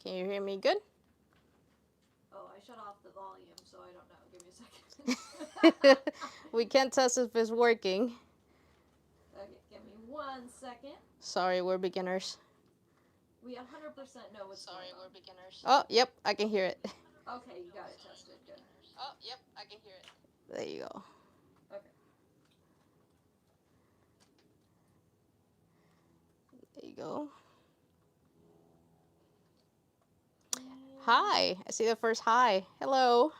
Can you hear me good? Oh, I shut off the volume, so I don't know. Give me a second. We can't test if it's working. Okay, give me 1 second. Sorry, we're beginners. We 100% know what's going on. Beginners. Oh, yep, I can hear it. Okay, you got it tested. Good. Oh, yep, I can hear it. There you go. Okay. There you go. Hi, I see the first hi. Hello.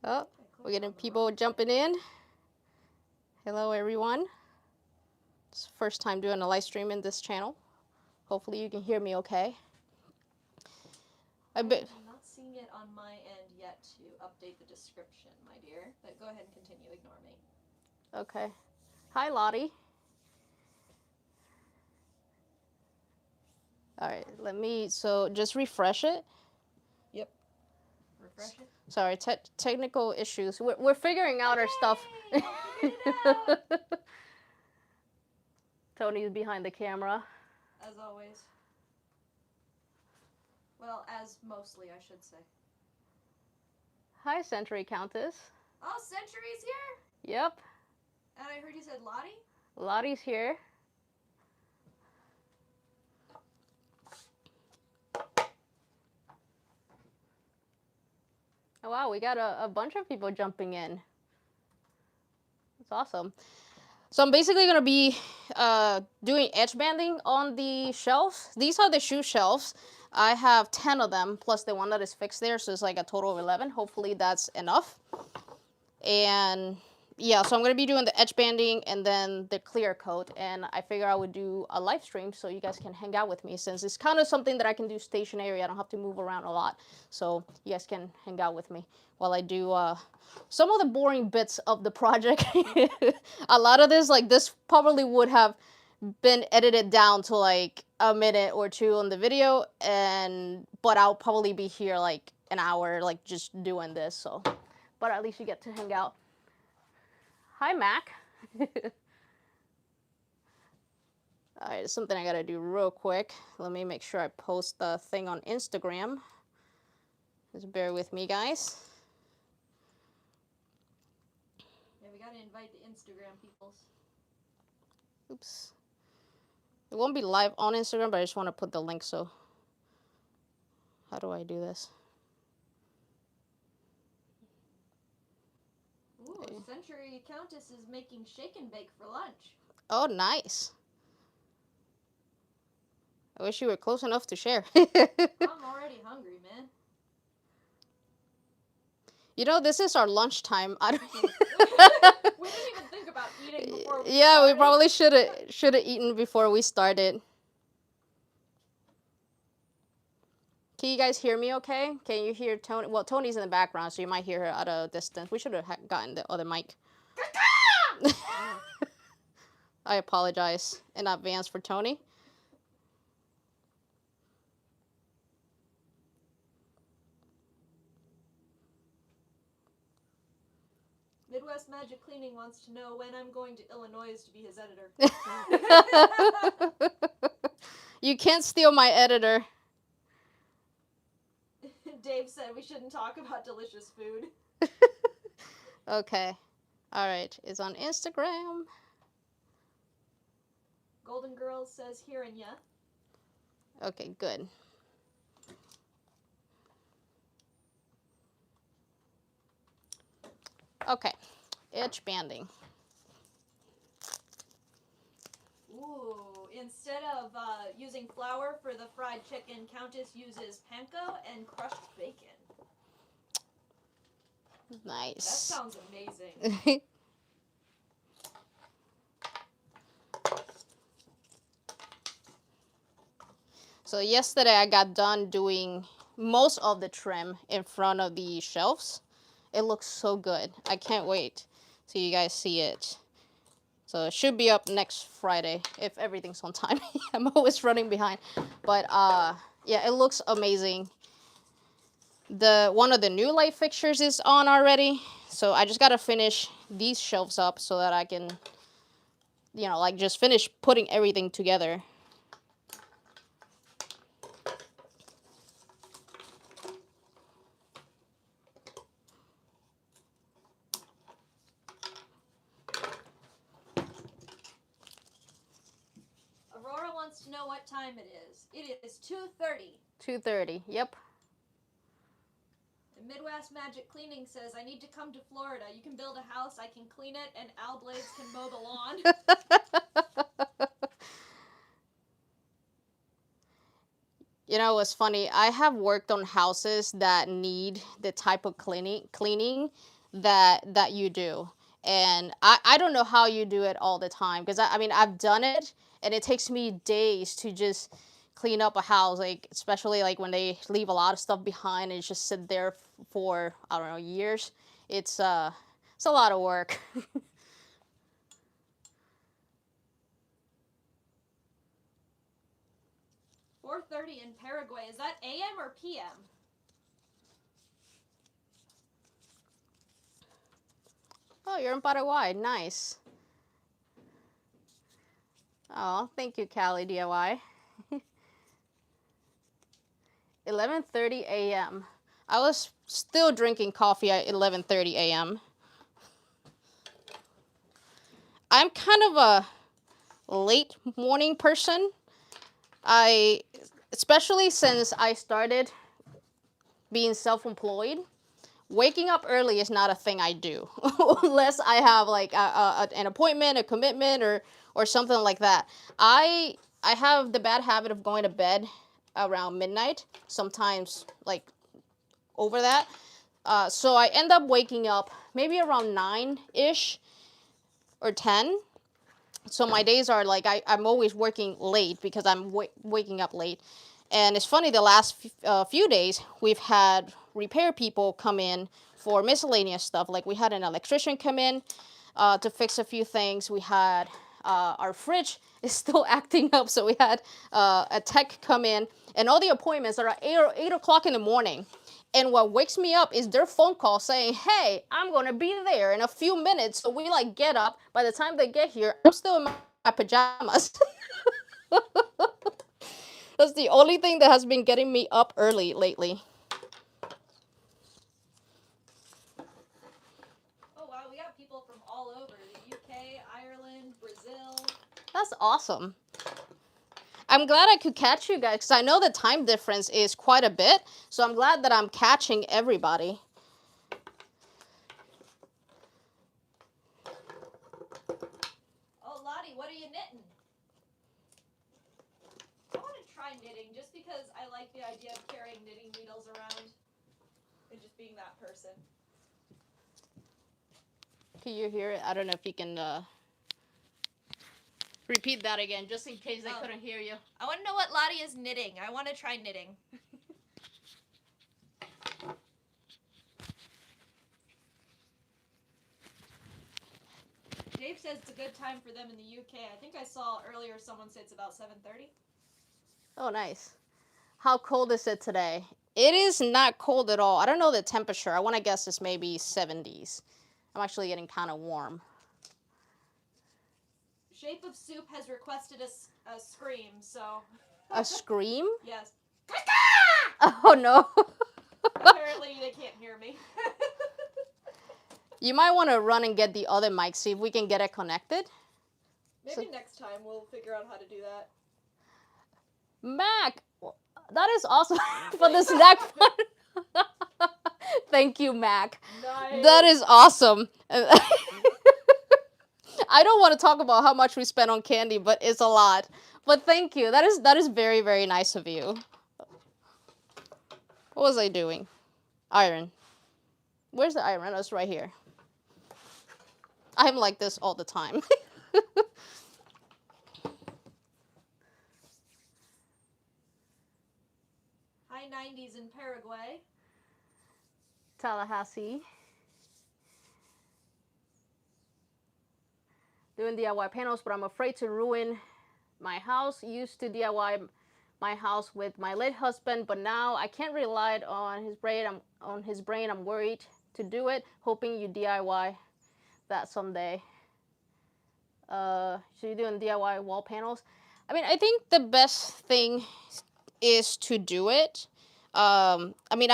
Oh, we're getting people jumping in. Hello, everyone. It's the first time doing a live stream in this channel. Hopefully you can hear me okay. I'm not seeing it on my end yet to update the description, my dear. But go ahead and continue. Ignore me. Okay. Hi, Lottie. All right, so just refresh it. Yep. Refresh it. Sorry, technical issues. We're figuring out our stuff. I figured it out. Tony's behind the camera. As always. Well, as mostly, I should say. Hi, Century Countess. Oh, Century's here? Yep. And I heard you said Lottie? Lottie's here. Oh, wow, we got a bunch of people jumping in. That's awesome. So I'm basically going to be doing edge banding on the shelves. These are the shoe shelves. I have 10 of them, plus the one that is fixed there, so it's like a total of 11. Hopefully that's enough. And yeah, so I'm going to be doing the edge banding and then the clear coat. And I figure I would do a live stream so you guys can hang out with me, since it's kind of something that I can do stationary. I don't have to move around a lot. So you guys can hang out with me while I do some of the boring bits of the project. A lot of this, like this probably would have been edited down to like a minute or two on the video, but I'll probably be here like an hour, like just doing this. So, but at least you get to hang out. Hi, Mac. All right, something I gotta do real quick. Let me make sure I post the thing on Instagram. Just bear with me, guys. Yeah, we gotta invite the Instagram peoples. Oops. It won't be live on Instagram, but I just want to put the link, so. How do I do this? Ooh, Okay. Century Countess is making shake and bake for lunch. Oh, nice. I wish you were close enough to share. I'm already hungry, man. You know, this is our lunchtime. We didn't even think about eating before we started. We probably should have eaten before we started. Can you guys hear me okay? Can you hear Tony? Well, Tony's in the background, so you might hear her at a distance. We should have gotten the other mic. I apologize in advance for Tony. Midwest Magic Cleaning wants to know when I'm going to Illinois to be his editor. You can't steal my editor. Dave said we shouldn't talk about delicious food. Okay. All right. It's on Instagram. Golden Girls says hearing ya. Okay, good. Okay. Edge banding. Ooh, instead of using flour for the fried chicken, Countess uses panko and crushed bacon. Nice. That sounds amazing. So yesterday I got done doing most of the trim in front of the shelves. It looks so good. I can't wait till you guys see it. So it should be up next Friday if everything's on time. I'm always running behind. But yeah, it looks amazing. One of the new light fixtures is on already. So I just gotta finish these shelves up so that I can, you know, like just finish putting everything together. let's know what time it is. It is 2:30. 2:30. Yep. And Midwest Magic Cleaning says, I need to come to Florida. You can build a house, I can clean it, and Al Blades can mow the lawn. You know, it's funny. I have worked on houses that need the type of cleaning that you do. And I don't know how you do it all the time because I mean I've done it and it takes me days to just clean up a house, like especially like when they leave a lot of stuff behind and just sit there for I don't know years. It's a lot of work. 4:30 in Paraguay. Is that AM or PM? Oh, you're in Paraguay. Nice. Oh, thank you, Cali DIY. 11:30 a.m. I was still drinking coffee at 11:30 a.m. I'm kind of a late morning person. Especially since I started being self-employed, waking up early is not a thing I do unless I have like an appointment, a commitment, or something like that. I have the bad habit of going to bed around midnight, sometimes like over that. So I end up waking up maybe around 9-ish or 10. So my days are like I'm always working late because I'm waking up late. And it's funny, the last few days we've had repair people come in for miscellaneous stuff. Like we had an electrician come in to fix a few things. We had our fridge is still acting up, so we had a tech come in, and all the appointments are at 8 o'clock in the morning. And what wakes me up is their phone call saying, hey, I'm going to be there in a few minutes. So we like get up. By the time they get here, I'm still in my pajamas. That's the only thing that has been getting me up early lately. Oh wow, we got people from all over. The UK, Ireland, Brazil. That's awesome. I'm glad I could catch you guys because I know the time difference is quite a bit. So I'm glad that I'm catching everybody. Oh, Lottie, what are you knitting? I want to try knitting just because I like the idea of carrying knitting needles around and just being that person. Can you hear it? I don't know if you can repeat that again, just in case they couldn't hear you. I want to know what Lottie is knitting. I want to try knitting. Dave says it's a good time for them in the UK. I think I saw earlier someone say it's about 7:30. Oh, nice. How cold is it today? It is not cold at all. I don't know the temperature. I want to guess it's maybe 70s. I'm actually getting kind of warm. Shape of Soup has requested a scream, so... A scream? Yes. Oh, no. Apparently they can't hear me. You might want to run and get the other mic, see if we can get it connected. Maybe next time we'll figure out how to do that. Mac, that is awesome for the snack fund. Thank you, Mac. Nice. That is awesome. I don't want to talk about how much we spent on candy, but it's a lot. But thank you. That is very, very nice of you. What was I doing? Iron. Where's the iron? Oh, it's right here. I'm like this all the time. High 90s in Paraguay. Tallahassee. Doing DIY panels, but I'm afraid to ruin my house. Used to DIY my house with my late husband, but now I can't rely on his brain. I'm worried to do it, hoping you DIY that someday. So you're doing DIY wall panels? I mean, I think the best thing is to do it. I mean,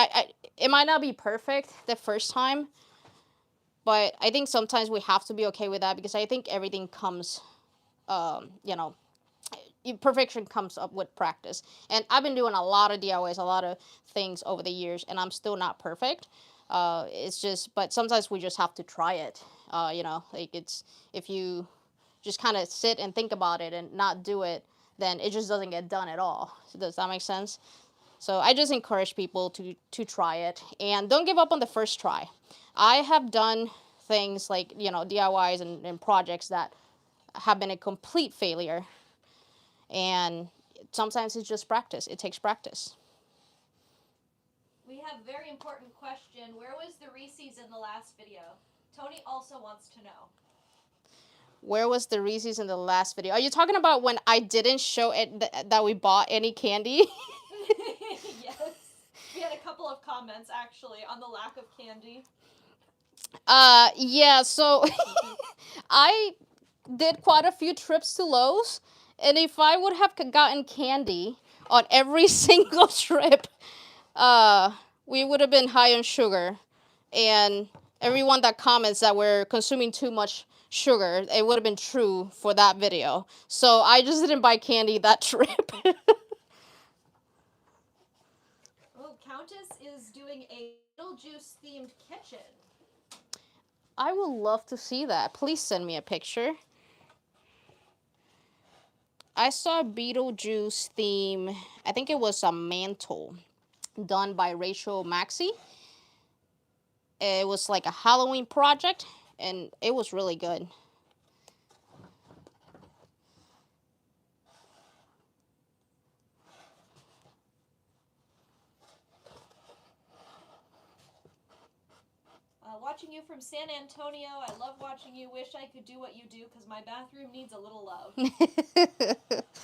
it might not be perfect the first time, but I think sometimes we have to be okay with that because I think everything comes, you know, perfection comes up with practice. And I've been doing a lot of DIYs, a lot of things over the years, and I'm still not perfect. It's just, but sometimes we just have to try it. Like it's, if you just kind of sit and think about it and not do it, then it just doesn't get done at all. So does that make sense? So I just encourage people to try it and don't give up on the first try. I have done things like, DIYs and projects that have been a complete failure. And sometimes it's just practice. It takes practice. We have a very important question. Where was the Reese's in the last video? Tony also wants to know. Where was the Reese's in the last video? Are you talking about when I didn't show it that we bought any candy? Yes. We had a couple of comments actually on the lack of candy. Yeah, so I did quite a few trips to Lowe's, and if I would have gotten candy on every single trip, we would have been high on sugar. And everyone that comments that we're consuming too much sugar, it would have been true for that video. So I just didn't buy candy that trip. Oh, Countess is doing a Beetlejuice themed kitchen. I would love to see that. Please send me a picture. I saw a Beetlejuice theme. I think it was a mantle done by Rachel Maxey. It was like a Halloween project, and it was really good. Watching you from San Antonio, I love watching you. Wish I could do what you do because my bathroom needs a little love.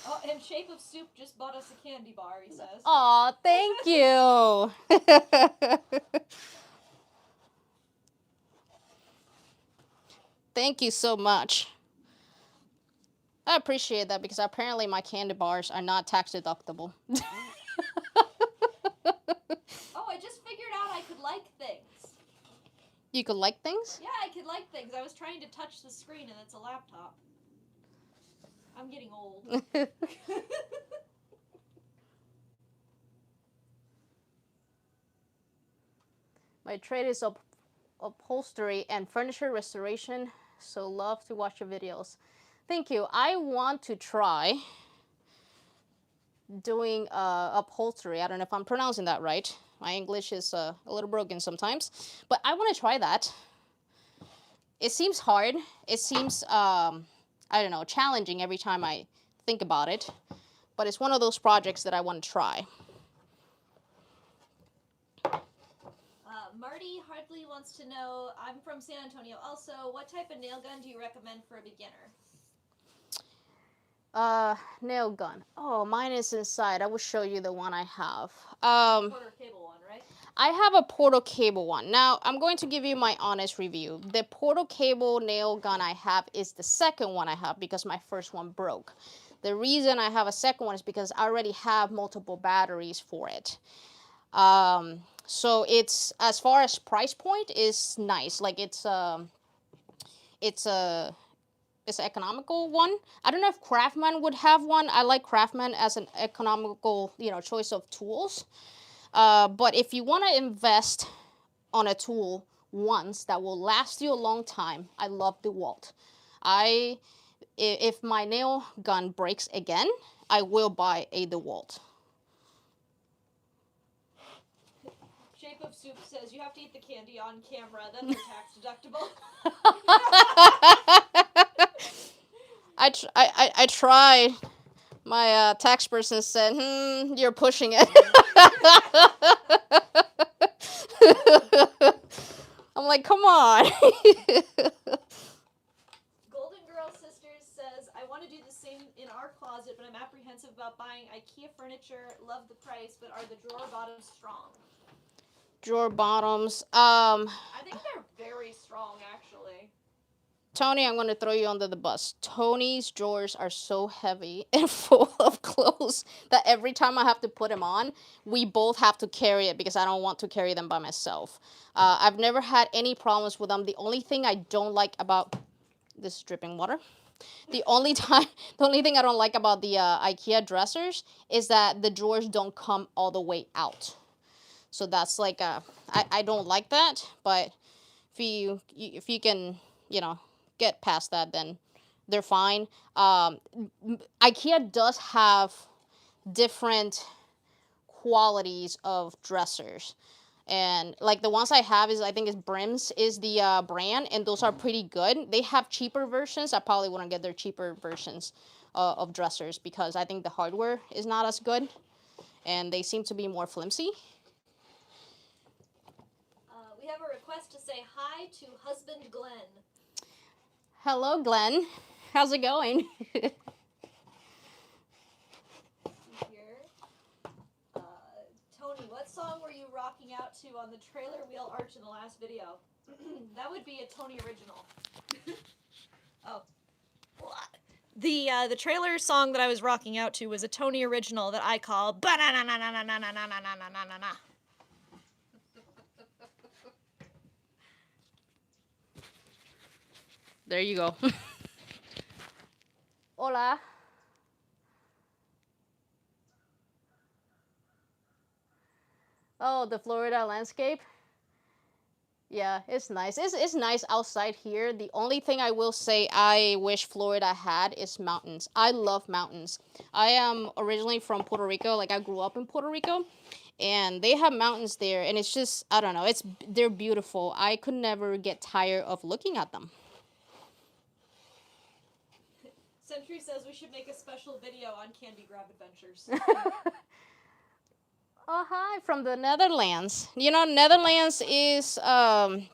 Oh, and Shape of Soup just bought us a candy bar, he says. Aw, thank you. Thank you so much. I appreciate that because apparently my candy bars are not tax deductible. Oh, I just figured out I could like things. You could like things? Yeah, I could like things. I was trying to touch the screen and it's a laptop. I'm getting old. My trade is upholstery and furniture restoration, so love to watch your videos. Thank you. I want to try doing upholstery. I don't know if I'm pronouncing that right. My English is a little broken sometimes, but I want to try that. It seems hard. It seems, I don't know, challenging every time I think about it, but it's one of those projects that I want to try. Marty Hardley wants to know, I'm from San Antonio also, what type of nail gun do you recommend for a beginner? Nail gun. Oh, mine is inside. I will show you the one I have. Porter cable one, right? I have a Portal Cable one. Now, I'm going to give you my honest review. The Portal Cable nail gun I have is the second one I have because my first one broke. The reason I have a second one is because I already have multiple batteries for it. So it's, as far as price point, is nice. Like it's an economical one. I don't know if Craftman would have one. I like Craftman as an economical, choice of tools. But if you want to invest on a tool once that will last you a long time, I love DeWalt. If my nail gun breaks again, I will buy a DeWalt. Shape of Soup says you have to eat the candy on camera, then they're tax deductible. I tried. My tax person said, you're pushing it. I'm like, come on. Golden Girl Sisters says, I want to do the same in our closet, but I'm apprehensive about buying IKEA furniture. Love the price, but are the drawer bottoms strong? Drawer bottoms. I think they're very strong, actually. Tony, I'm going to throw you under the bus. Tony's drawers are so heavy and full of clothes that every time I have to put them on, we both have to carry it because I don't want to carry them by myself. I've never had any problems with them. The only thing I don't like about this is dripping water. The only thing I don't like about the IKEA dressers is that the drawers don't come all the way out. So that's like I don't like that, but if you can, you know, get past that, then they're fine. IKEA does have different qualities of dressers. And like the ones I have is, I think it's Brims is the brand, and those are pretty good. They have cheaper versions. I probably wouldn't get their cheaper versions of dressers because I think the hardware is not as good, and they seem to be more flimsy. We have a request to say hi to husband Glenn. Hello, Glenn. How's it going? Tony, what song were you rocking out to on the trailer wheel arch in the last video? That would be a Tony original. Oh. The trailer song that I was rocking out to was a Tony original that I call Ba-na-na-na-na-na-na-na-na-na-na-na. There you go. Hola. Oh, the Florida landscape. Yeah, it's nice. It's nice outside here. The only thing I will say I wish Florida had is mountains. I love mountains. I am originally from Puerto Rico. Like, I grew up in Puerto Rico, and they have mountains there, and it's just, I don't know, they're beautiful. I could never get tired of looking at them. Century says we should make a special video on candy grab adventures. Oh, hi, from the Netherlands. You know, Netherlands is on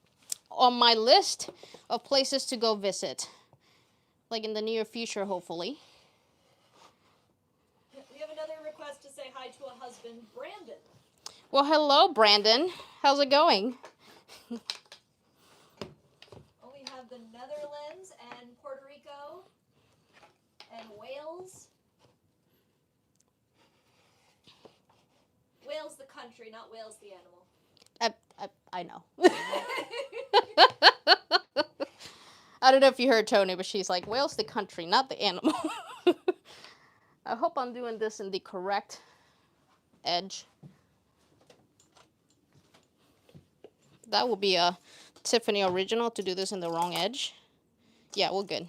my list of places to go visit. Like in the near future, hopefully. We have another request to say hi to a husband, Brandon. Well, hello, Brandon. How's it going? Oh, we have the Netherlands and Puerto Rico and Wales. Wales the country, not Wales the animal. I know. I don't know if you heard Tony, but she's like, Wales the country, not the animal. I hope I'm doing this in the correct edge. That would be a Tiffany original to do this in the wrong edge. Yeah, we're good.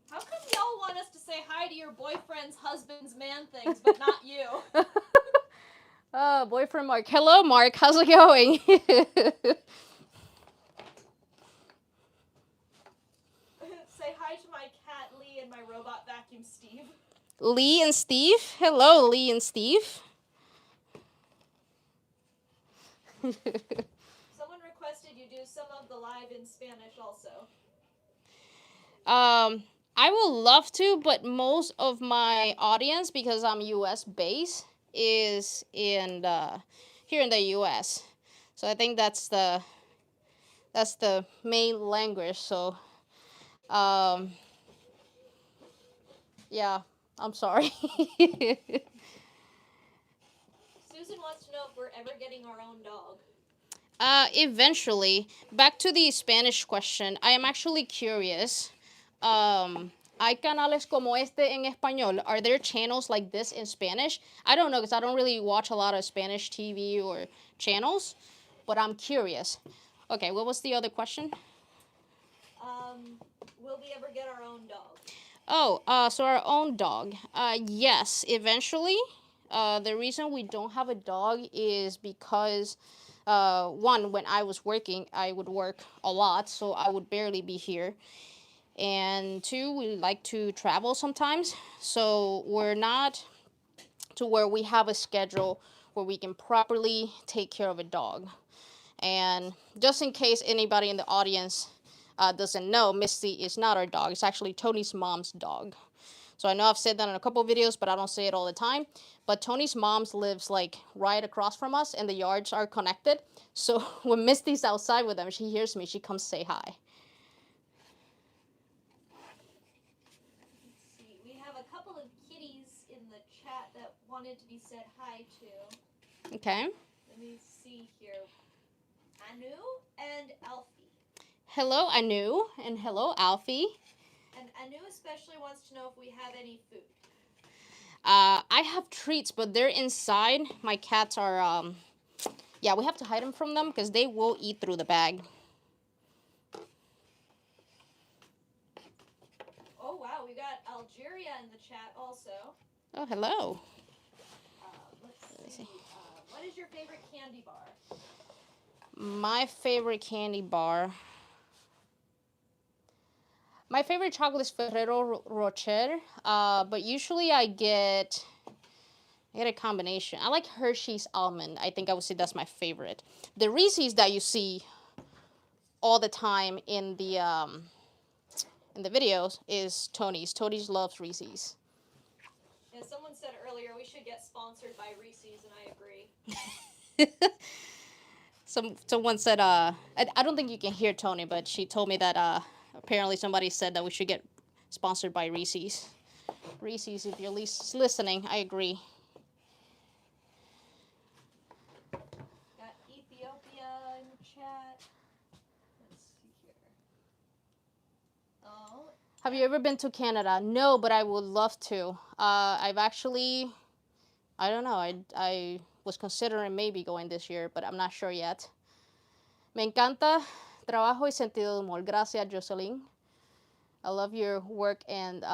How come y'all want us to say hi to your boyfriend's husband's man things, but not you? Boyfriend Mark. Hello, Mark. How's it going? Say hi to my cat Lee and my robot vacuum Steve. Lee and Steve. Hello, Lee and Steve. Someone requested you do some of the live in Spanish also. I would love to, but most of my audience, because I'm US based, is in here in the US. So I think that's the main language. So yeah, I'm sorry. Susan wants to know if we're ever getting our own dog. Eventually, back to the Spanish question, I am actually curious. ¿Hay canales como este en español? Are there channels like this in Spanish? I don't know, because I don't really watch a lot of Spanish TV or channels, but I'm curious. Okay, what was the other question? Will we ever get our own dog? Oh, so our own dog. Yes, eventually. The reason we don't have a dog is because, one, when I was working, I would work a lot, so I would barely be here. And two, we like to travel sometimes, so we're not to where we have a schedule where we can properly take care of a dog. And just in case anybody in the audience doesn't know, Misty is not our dog. It's actually Tony's mom's dog. So I know I've said that in a couple of videos, but I don't say it all the time. But Tony's mom's lives like right across from us, and the yards are connected. So when Misty's outside with them, she hears me, she comes say hi. Let's see. We have a couple of kitties in the chat that wanted to be said hi to. Okay. Let me see here. Anu and Alfie. Hello, Anu, and hello, Alfie. And Anu especially wants to know if we have any food. I have treats, but they're inside. My cats are, yeah, we have to hide them from them because they will eat through the bag. Oh, wow. We got Algeria in the chat also. Oh, hello. Let's see. What is your favorite candy bar? My favorite candy bar. My favorite chocolate is Ferrero Rocher, but usually I get a combination. I like Hershey's almond. I think I would say that's my favorite. The Reese's that you see all the time in the videos is Tony's. Tony's loves Reese's. Yeah, someone said earlier we should get sponsored by Reese's, and I agree. Someone said, I don't think you can hear Tony, but she told me that apparently somebody said that we should get sponsored by Reese's. Reese's, if you're listening, I agree. Got Ethiopia in the chat. Let's see here. Oh. Have you ever been to Canada? No, but I would love to. I've actually, I don't know, I was considering maybe going this year, but I'm not sure yet. Me encanta trabajo y sentido de humor. Gracias, Jocelyn. I love your work and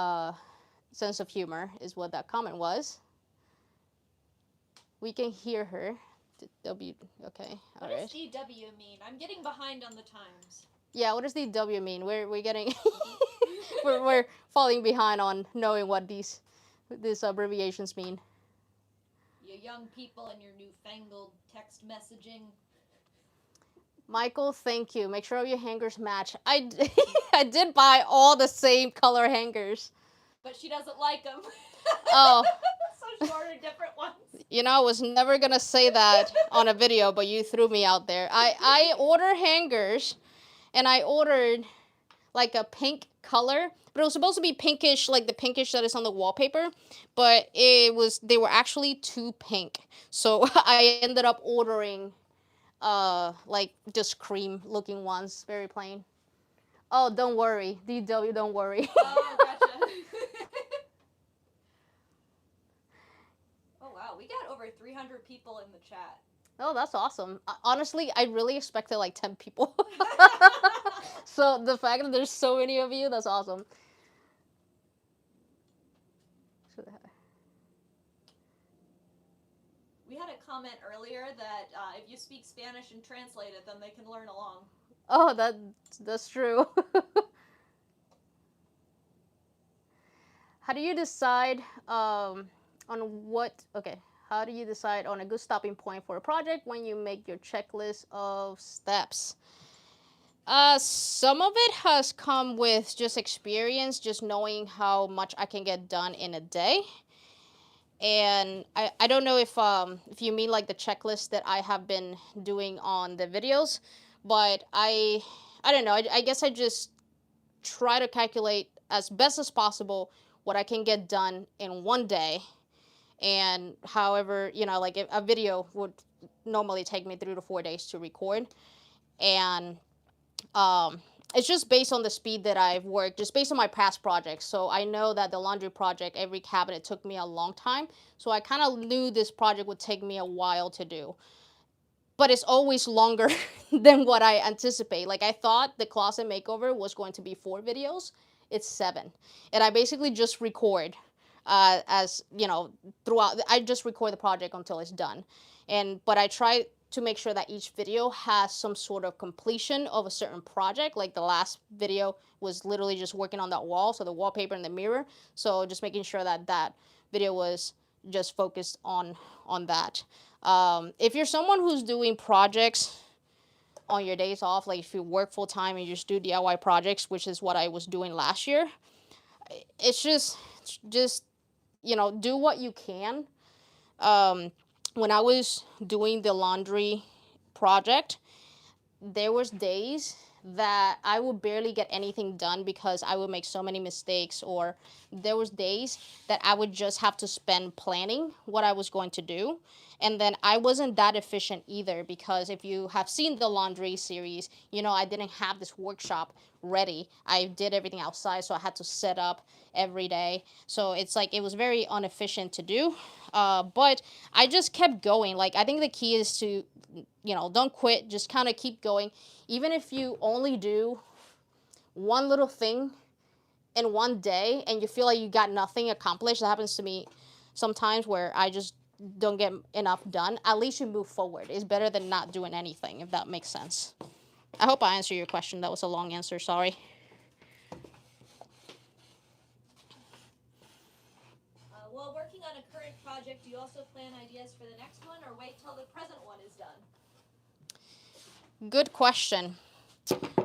sense of humor is what that comment was. We can hear her. Okay, all right. What does DW mean? I'm getting behind on the times. Yeah, what does DW mean? We're getting we're falling behind on knowing what these abbreviations mean. You young people and your newfangled text messaging. Michael, thank you. Make sure your hangers match. I did buy all the same color hangers. But she doesn't like them. Oh. So she ordered different ones. You know, I was never going to say that on a video, but you threw me out there. I ordered hangers, and I ordered like a pink color, but it was supposed to be pinkish, like the pinkish that is on the wallpaper, but they were actually too pink. So I ended up ordering like just cream looking ones, very plain. Oh, don't worry, DW, don't worry. Oh, gotcha. Oh wow, we got over 300 people in the chat. Oh, that's awesome. Honestly, I really expected like 10 people. So the fact that there's so many of you, that's awesome. We had a comment earlier that if you speak Spanish and translate it, then they can learn along. Oh, that's true. How do you decide on what, okay, how do you decide on a good stopping point for a project when you make your checklist of steps? Some of it has come with just experience, just knowing how much I can get done in a day. And I don't know if you mean like the checklist that I have been doing on the videos, but I don't know. I guess I just try to calculate as best as possible what I can get done in one day. And however, you know, like a video would normally take me 3 to 4 days to record. And it's just based on the speed that I've worked, just based on my past projects. So I know that the laundry project, every cabinet took me a long time. So I kind of knew this project would take me a while to do. But it's always longer than what I anticipate. Like I thought the closet makeover was going to be 4 videos. It's 7. And I basically just record as, you know, throughout. I just record the project until it's done. But I try to make sure that each video has some sort of completion of a certain project. Like the last video was literally just working on that wall, so the wallpaper and the mirror. So just making sure that that video was just focused on that. If you're someone who's doing projects on your days off, like if you work full time and you just do DIY projects, which is what I was doing last year, it's just you know, do what you can. When I was doing the laundry project, there was days that I would barely get anything done because I would make so many mistakes, or there was days that I would just have to spend planning what I was going to do, And then I wasn't that efficient either, because if you have seen the laundry series, you know, I didn't have this workshop ready. I did everything outside, so I had to set up every day. So it's like it was very inefficient to do. But I just kept going. Like, I think the key is to, you know, don't quit, just kind of keep going. Even if you only do one little thing in one day and you feel like you got nothing accomplished. That happens to me sometimes, where I just don't get enough done. At least you move forward. It's better than not doing anything, if that makes sense. I hope I answered your question. That was a long answer, sorry. While working on a current project, do you also plan ideas for the next one, or wait till the present one is done? Good question.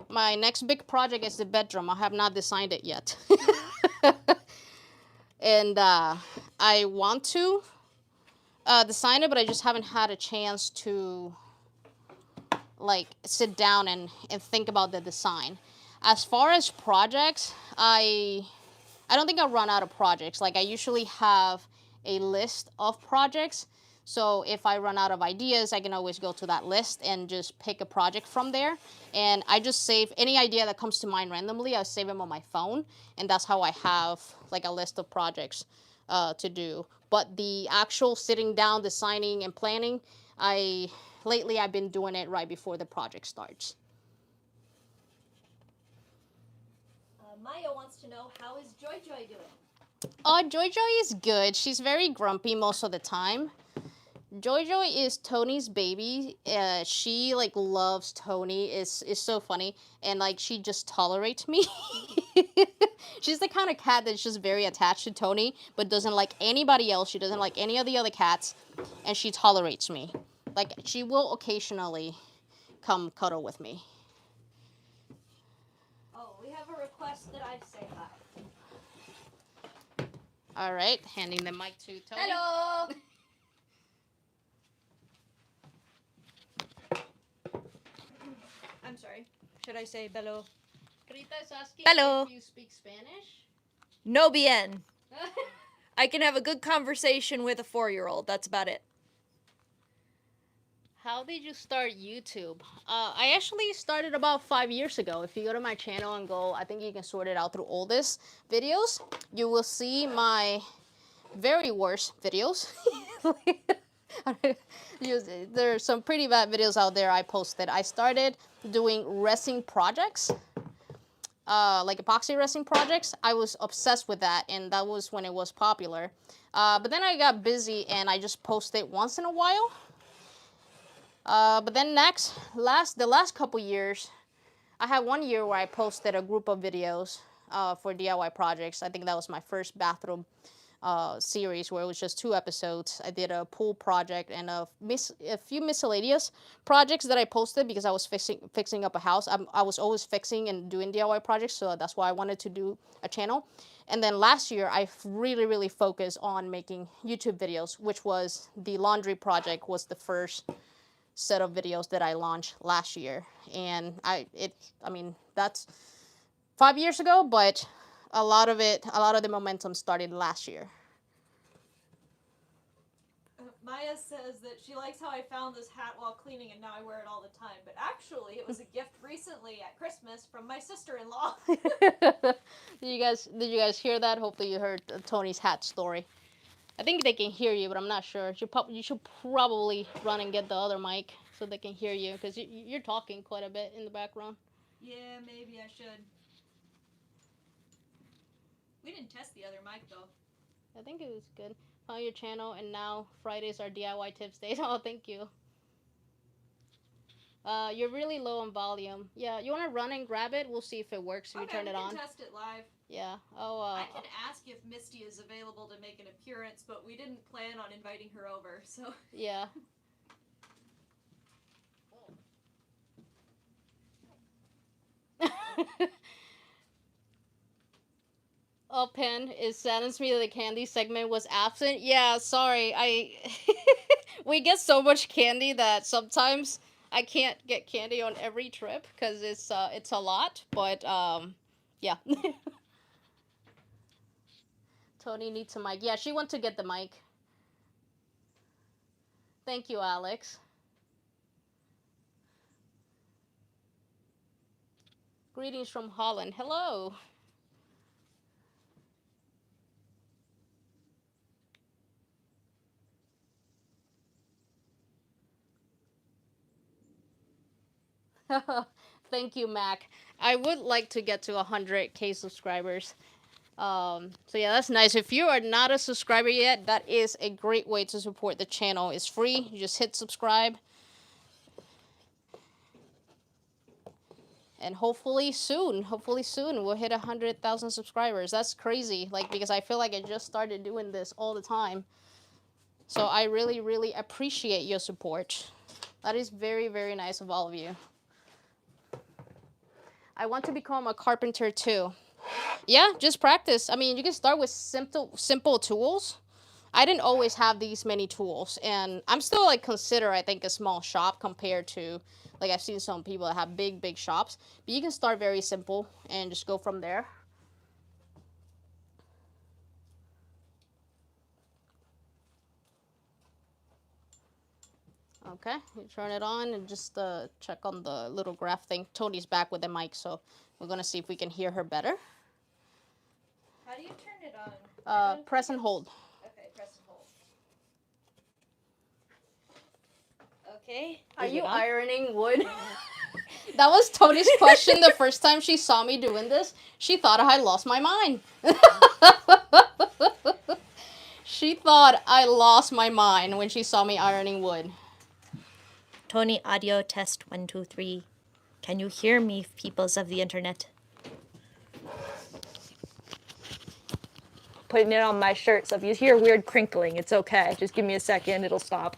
My next big project is the bedroom. I have not designed it yet. And I want to design it, but I just haven't had a chance to like sit down and think about the design. As far as projects, I don't think I'll run out of projects. Like, I usually have a list of projects. So if I run out of ideas, I can always go to that list and just pick a project from there. And I just save any idea that comes to mind randomly. I save them on my phone, and that's how I have like a list of projects to do. But the actual sitting down, designing, and planning, lately I've been doing it right before the project starts. Maya wants to know, how is Joy Joy doing? Joy Joy is good. She's very grumpy most of the time. Joy Joy is Tony's baby. She like loves Tony. It's so funny, and like she just tolerates me. She's the kind of cat that's just very attached to Tony, but doesn't like anybody else. She doesn't like any of the other cats, and she tolerates me. Like, she will occasionally come cuddle with me. Oh, we have a request that I say hi. All right, handing the mic to Tony. Hello. I'm sorry. Should I say bello? Rita is asking Hello. if you speak Spanish. No bien. I can have a good conversation with a 4-year-old. That's about it. How did you start YouTube? I actually started about 5 years ago. If you go to my channel and go, I think you can sort it out through oldest videos, you will see my very worst videos. There are some pretty bad videos out there I posted. I started doing resin projects, like epoxy resin projects. I was obsessed with that, and that was when it was popular. But then I got busy and I just posted once in a while. But then the last couple years, I had 1 year where I posted a group of videos for DIY projects. I think that was my first bathroom series, where it was just 2 episodes. I did a pool project and a few miscellaneous projects that I posted because I was fixing up a house. I was always fixing and doing DIY projects, so that's why I wanted to do a channel. And then last year, I really focused on making YouTube videos, which was the laundry project was the first set of videos that I launched last year. And I mean, that's 5 years ago, but a lot of the momentum started last year. Maya says that she likes how I found this hat while cleaning and now I wear it all the time. But actually, it was a gift recently at Christmas from my sister-in-law. Did you guys hear that? Hopefully you heard Tony's hat story. I think they can hear you, but I'm not sure. You should probably run and get the other mic so they can hear you, because you're talking quite a bit in the background. Yeah, maybe I should. We didn't test the other mic, though. I think it was good. Found your channel, and now Fridays are DIY tips days. Oh, thank you. You're really low on volume. Yeah, you want to run and grab it? We'll see if it works if you turn it on. We can test it live. Yeah. I can ask if Misty is available to make an appearance, but we didn't plan on inviting her over, so... Yeah. Oh, Pen, it saddens me that the candy segment was absent. Yeah, sorry. We get so much candy that sometimes I can't get candy on every trip because it's a lot. But yeah. Tony needs a mic. Yeah, she went to get the mic. Thank you, Alex. Greetings from Holland. Hello. Thank you, Mac. I would like to get to 100K subscribers. So yeah, that's nice. If you are not a subscriber yet, that is a great way to support the channel. It's free. You just hit subscribe. And hopefully soon, we'll hit 100,000 subscribers. That's crazy, like, because I feel like I just started doing this all the time. So I really, really appreciate your support. That is very, very nice of all of you. I want to become a carpenter too. Yeah, just practice. I mean, you can start with simple tools. I didn't always have these many tools, and I'm still like consider, I think, a small shop compared to, like, I've seen some people that have big shops. But you can start very simple and just go from there. Okay, you turn it on and just check on the little graph thing. Tony's back with the mic, so we're gonna see if we can hear her better. How do you turn it on? Press and hold. Okay, press and hold. Okay. Are you ironing wood? That was Tony's question the first time she saw me doing this. She thought I had lost my mind. She thought I lost my mind when she saw me ironing wood. Tony, audio test 1, 2, 3. Can you hear me, peoples of the internet? Putting it on my shirt, so if you hear weird crinkling, it's okay. Just give me a second, it'll stop.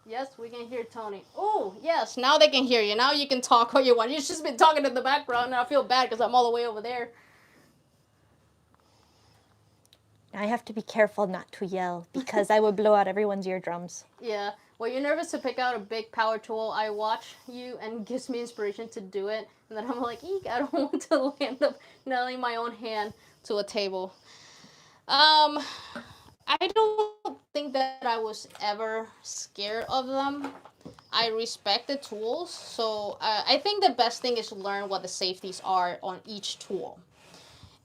Yes, we can hear Tony. Oh, yes, now they can hear you. Now you can talk all you want. You've just been talking in the background, and I feel bad because I'm all the way over there. I have to be careful not to yell because I would blow out everyone's eardrums. Yeah. Well, you're nervous to pick out a big power tool. I watch you and gives me inspiration to do it. And then I'm like, eek, I don't want to end up nailing my own hand to a table. I don't think that I was ever scared of them. I respect the tools. So I think the best thing is to learn what the safeties are on each tool.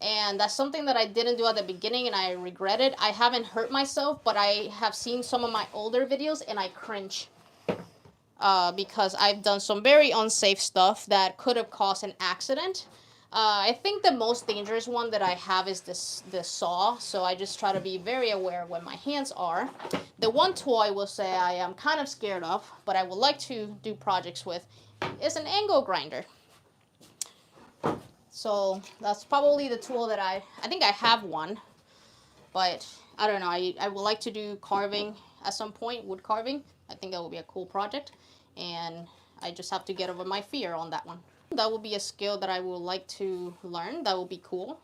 And that's something that I didn't do at the beginning and I regret it. I haven't hurt myself, but I have seen some of my older videos and I cringe. Because I've done some very unsafe stuff that could have caused an accident. I think the most dangerous one that I have is this saw. So I just try to be very aware when my hands are. The one tool I will say I am kind of scared of, but I would like to do projects with, is an angle grinder. So that's probably the tool that I think I have one, but I don't know. I would like to do carving at some point, wood carving. I think that would be a cool project, and I just have to get over my fear on that one. That would be a skill that I would like to learn. That would be cool.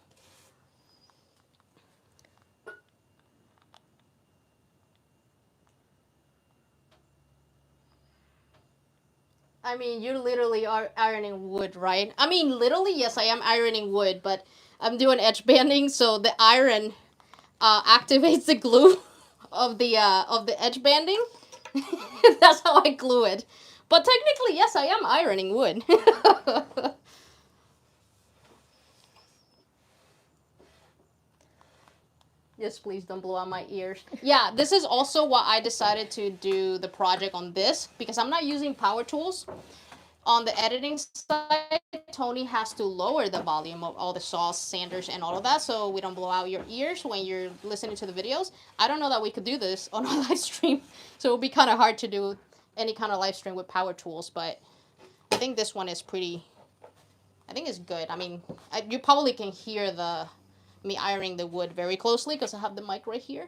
I mean, you literally are ironing wood, right? I mean, literally, yes, I am ironing wood, but I'm doing edge banding, so the iron activates the glue of the edge banding. That's how I glue it. But technically, yes, I am ironing wood. Yes, please don't blow out my ears. Yeah, this is also why I decided to do the project on this, because I'm not using power tools. On the editing side, Tony has to lower the volume of all the saws, sanders, and all of that, so we don't blow out your ears when you're listening to the videos. I don't know that we could do this on a live stream, so it would be kind of hard to do any kind of live stream with power tools, but I think this one is pretty, I think it's good. I mean, you probably can hear me ironing the wood very closely because I have the mic right here.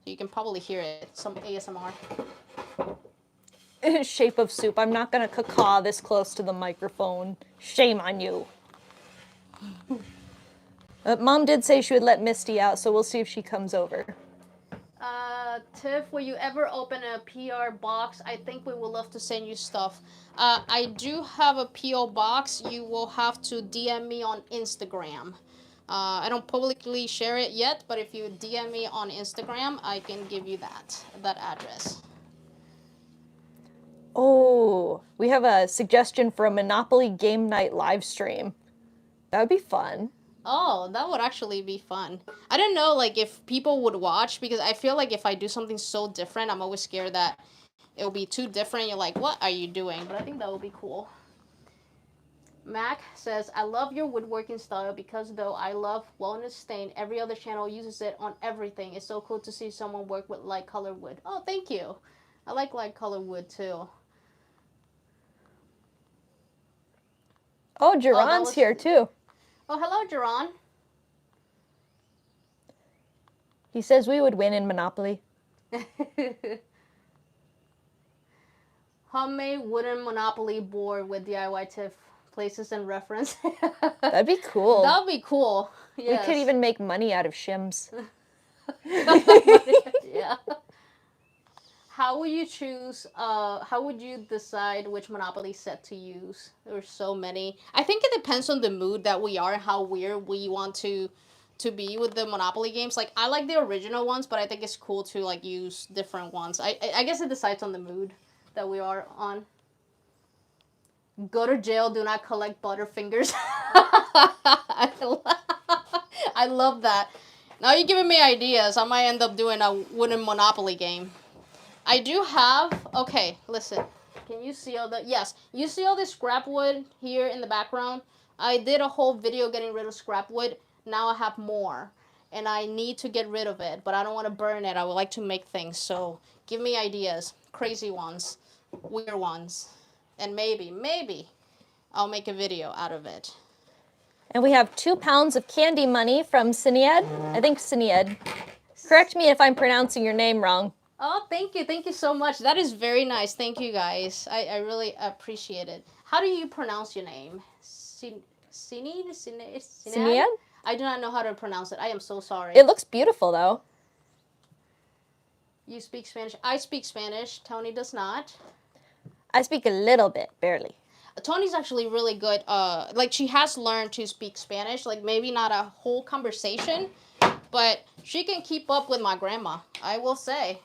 So you can probably hear it, some ASMR. Shape of soup. I'm not gonna caw this close to the microphone. Shame on you. Mom did say she would let Misty out, so we'll see if she comes over. Tiff, will you ever open a PR box? I think we would love to send you stuff. I do have a PO box. You will have to DM me on Instagram. I don't publicly share it yet, but if you DM me on Instagram, I can give you that address. Oh, we have a suggestion for a Monopoly game night live stream. That would be fun. Oh, that would actually be fun. I don't know, like, if people would watch, because I feel like if I do something so different, I'm always scared that it'll be too different. You're like, what are you doing? But I think that would be cool. Mac says, I love your woodworking style because though I love wellness stain, every other channel uses it on everything. It's so cool to see someone work with light color wood. Oh, thank you. I like light color wood too. Oh, Geron's here too. Oh, hello, Geron. He says we would win in Monopoly. Homemade wooden Monopoly board with DIY Tiff places and reference. That'd be cool. That'd be cool. Yes. We could even make money out of shims. Yeah. How would you choose, how would you decide which Monopoly set to use? There's so many. I think it depends on the mood that we are and how weird we want to be with the Monopoly games. Like, I like the original ones, but I think it's cool to, like, use different ones. I guess it decides on the mood that we are on. Go to jail, do not collect Butterfingers. I love that. Now you're giving me ideas. I might end up doing a wooden Monopoly game. I do have, okay, listen. Can you see all the, yes. You see all this scrap wood here in the background? I did a whole video getting rid of scrap wood. Now I have more. And I need to get rid of it, but I don't want to burn it. I would like to make things. So give me ideas. Crazy ones. Weird ones. And maybe I'll make a video out of it. And we have 2 pounds of candy money from Sinead. I think Sinead. Correct me if I'm pronouncing your name wrong. Oh, thank you. Thank you so much. That is very nice. Thank you, guys. I really appreciate it. How do you pronounce your name? Sinead? Sinead? I do not know how to pronounce it. I am so sorry. It looks beautiful, though. You speak Spanish? I speak Spanish. Tony does not. I speak a little bit, barely. Tony's actually really good. Like, she has learned to speak Spanish. Like, maybe not a whole conversation, but she can keep up with my grandma, I will say.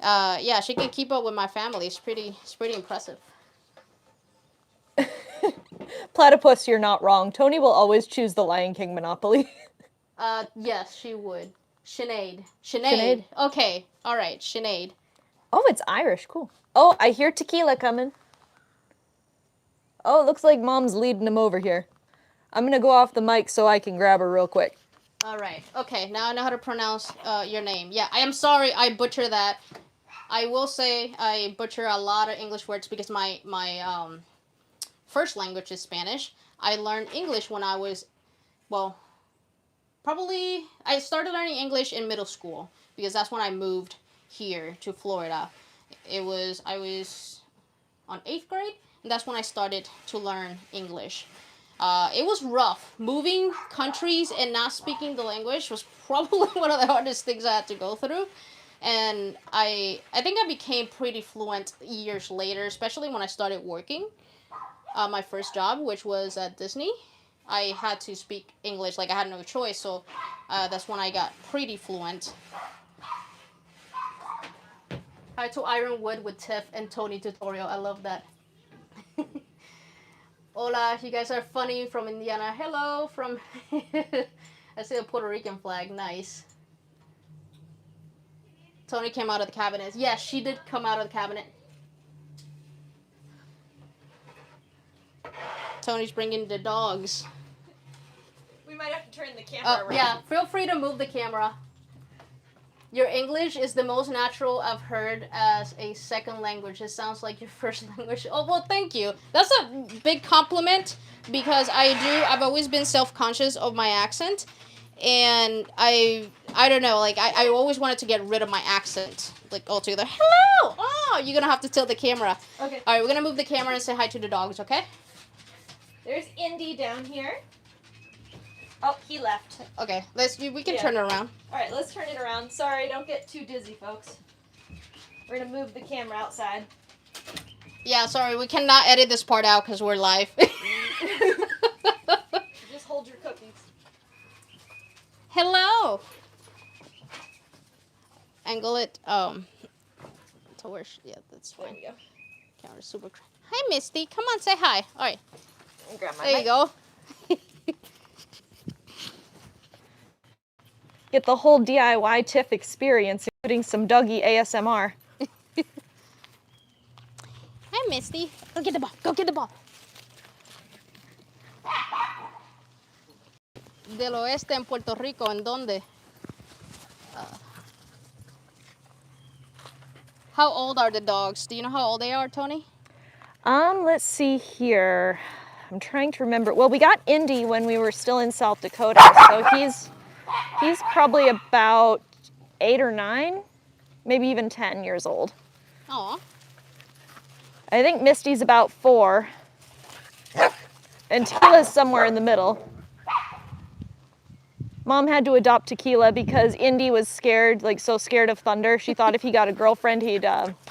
Yeah, she can keep up with my family. It's pretty impressive. Platypus, you're not wrong. Tony will always choose the Lion King Monopoly. Yes, she would. Sinead. Sinead? Okay, all right, Sinead. Oh, it's Irish. Cool. Oh, I hear tequila coming. Oh, it looks like Mom's leading him over here. I'm going to go off the mic so I can grab her real quick. All right. Okay, now I know how to pronounce your name. Yeah, I am sorry I butcher that. I will say I butcher a lot of English words because my first language is Spanish. I learned English when I was, well, probably, I started learning English in middle school because that's when I moved here to Florida. I was on 8th grade, and that's when I started to learn English. It was rough. Moving countries and not speaking the language was probably one of the hardest things I had to go through. And I think I became pretty fluent years later, especially when I started working. My first job, which was at Disney, I had to speak English. Like, I had no choice, so that's when I got pretty fluent. Hi to Ironwood with Tiff and Tony tutorial. I love that. Hola, you guys are funny from Indiana. Hello from... I see a Puerto Rican flag. Nice. Tony came out of the cabinet. Yes, she did come out of the cabinet. Tony's bringing the dogs. We might have to turn the camera around. Yeah, feel free to move the camera. Your English is the most natural I've heard as a second language. It sounds like your first language. Oh, well, thank you. That's a big compliment because I've always been self-conscious of my accent. And I don't know, like, I always wanted to get rid of my accent, like, altogether. Hello! Oh, you're gonna have to tilt the camera. Okay. All right, we're gonna move the camera and say hi to the dogs, okay? There's Indy down here. Oh, he left. Okay, we can Yeah. turn it around. All right, let's turn it around. Sorry, don't get too dizzy, folks. We're gonna move the camera outside. Yeah, sorry, we cannot edit this part out because we're live. Just hold your Hello. Angle it towards, yeah, that's fine. There you go. Camera's super. Hi, Misty. Come on, say hi. All right. Grab my There you go. Get the whole DIY Tiff experience, including some doggy ASMR. Hi, Misty. Go get the ball. Go get the ball. Del oeste en Puerto Rico, ¿en dónde? How old are the dogs? Do you know how old they are, Tony? Let's see here. I'm trying to remember. Well, we got Indy when we were still in South Dakota, so he's probably about 8 or 9, maybe even 10 years old. Aw. I think Misty's about 4, and Tequila's somewhere in the middle. Mom had to adopt Tequila because Indy was scared, like so scared of thunder. She thought if he got a girlfriend, he'd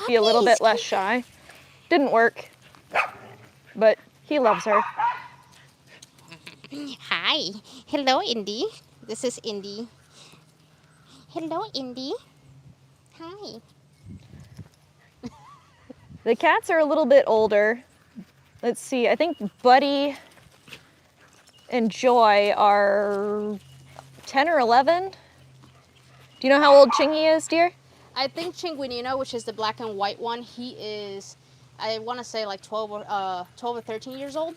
be a little bit less shy. Didn't work, but he loves her. Hi. Hello, Indy. This is Indy. Hello, Indy. Hi. The cats are a little bit older. Let's see, I think Buddy and Joy are 10 or 11. Do you know how old Chingy is, dear? I think Chinguinino, which is the black and white one, he is, I want to say like 12 or 13 years old.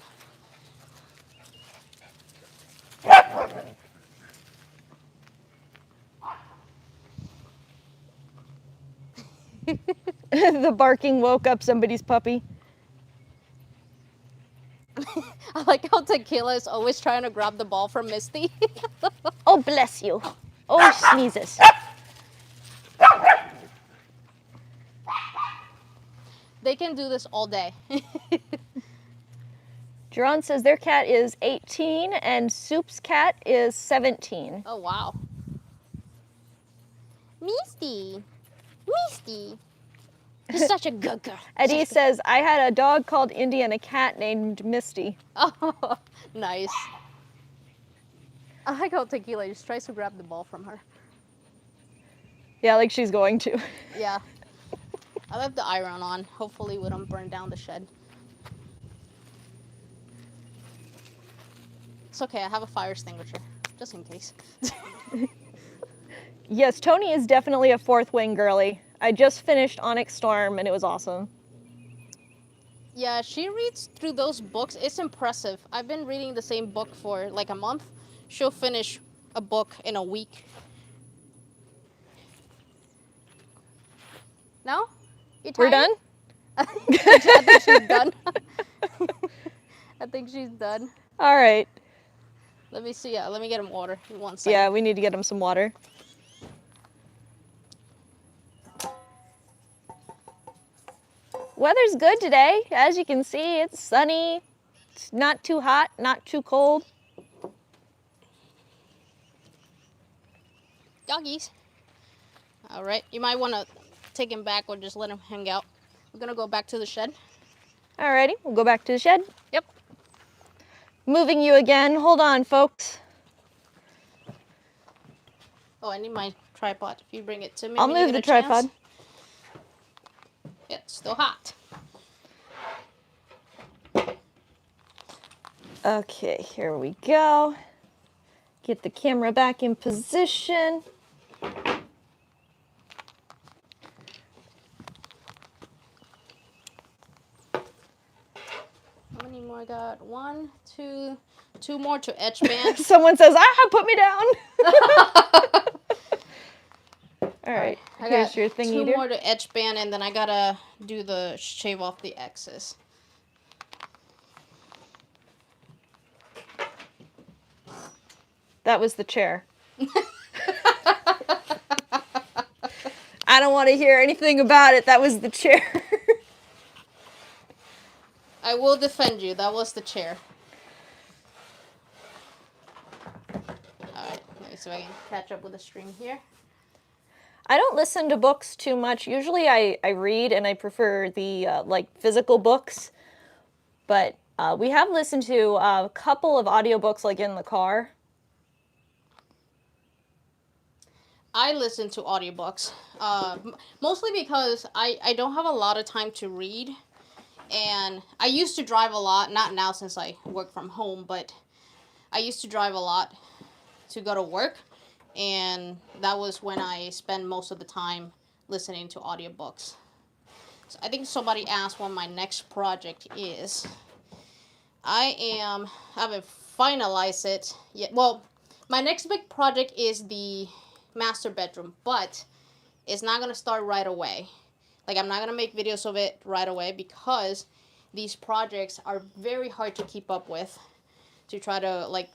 The barking woke up somebody's puppy. I like how Tequila is always trying to grab the ball from Misty. Oh, bless you. Oh, he sneezes. They can do this all day. Jerron says their cat is 18 and Soup's cat is 17. Oh, wow. Misty. Misty. You're such a good girl. Eddie says, I had a dog called Indy and a cat named Misty. Oh, nice. I like how Tequila just tries to grab the ball from her. Yeah, like she's going to. Yeah. I left the iron on. Hopefully we don't burn down the shed. It's okay, I have a fire extinguisher, just in case. Yes, Tony is definitely a fourth wing girly. I just finished Onyx Storm and it was awesome. Yeah, she reads through those books. It's impressive. I've been reading the same book for like a month. She'll finish a book in a week. No? You We're tired? done? I think she's done. I think she's done. All right. Let me see. Yeah, let me get him water in 1 second. Yeah, we need to get him some water. Weather's good today. As you can see, it's sunny. It's not too hot, not too cold. Doggies. All right, you might want to take him back or just let him hang out. We're gonna go back to the shed. Alrighty, we'll go back to the shed. Yep. Moving you again. Hold on, folks. Oh, I need my tripod. If you bring it to me, I'll when you move get the a chance. tripod. It's still hot. Okay, here we go. Get the camera back in position. How many more I got? 1, 2, 2 more to Edgeband. Someone says, ah, put me down. All right, I here's got your thing 2 eater. more to Edgeband, and then I gotta do the shave off the excess. That was the chair. I don't want to hear anything about it. That was the chair. I will defend you. That was the chair. Alright, let me see if I can catch up with the stream here. I don't listen to books too much. Usually I read and I prefer the like physical books. But we have listened to a couple of audiobooks like in the car. I listen to audiobooks. Mostly because I don't have a lot of time to read. And I used to drive a lot, not now since I work from home, but I used to drive a lot to go to work. And that was when I spend most of the time listening to audiobooks. So I think somebody asked what my next project is. I haven't finalized it yet. Well, my next big project is the master bedroom, but it's not gonna start right away. Like, I'm not gonna make videos of it right away because these projects are very hard to keep up with to try to, like,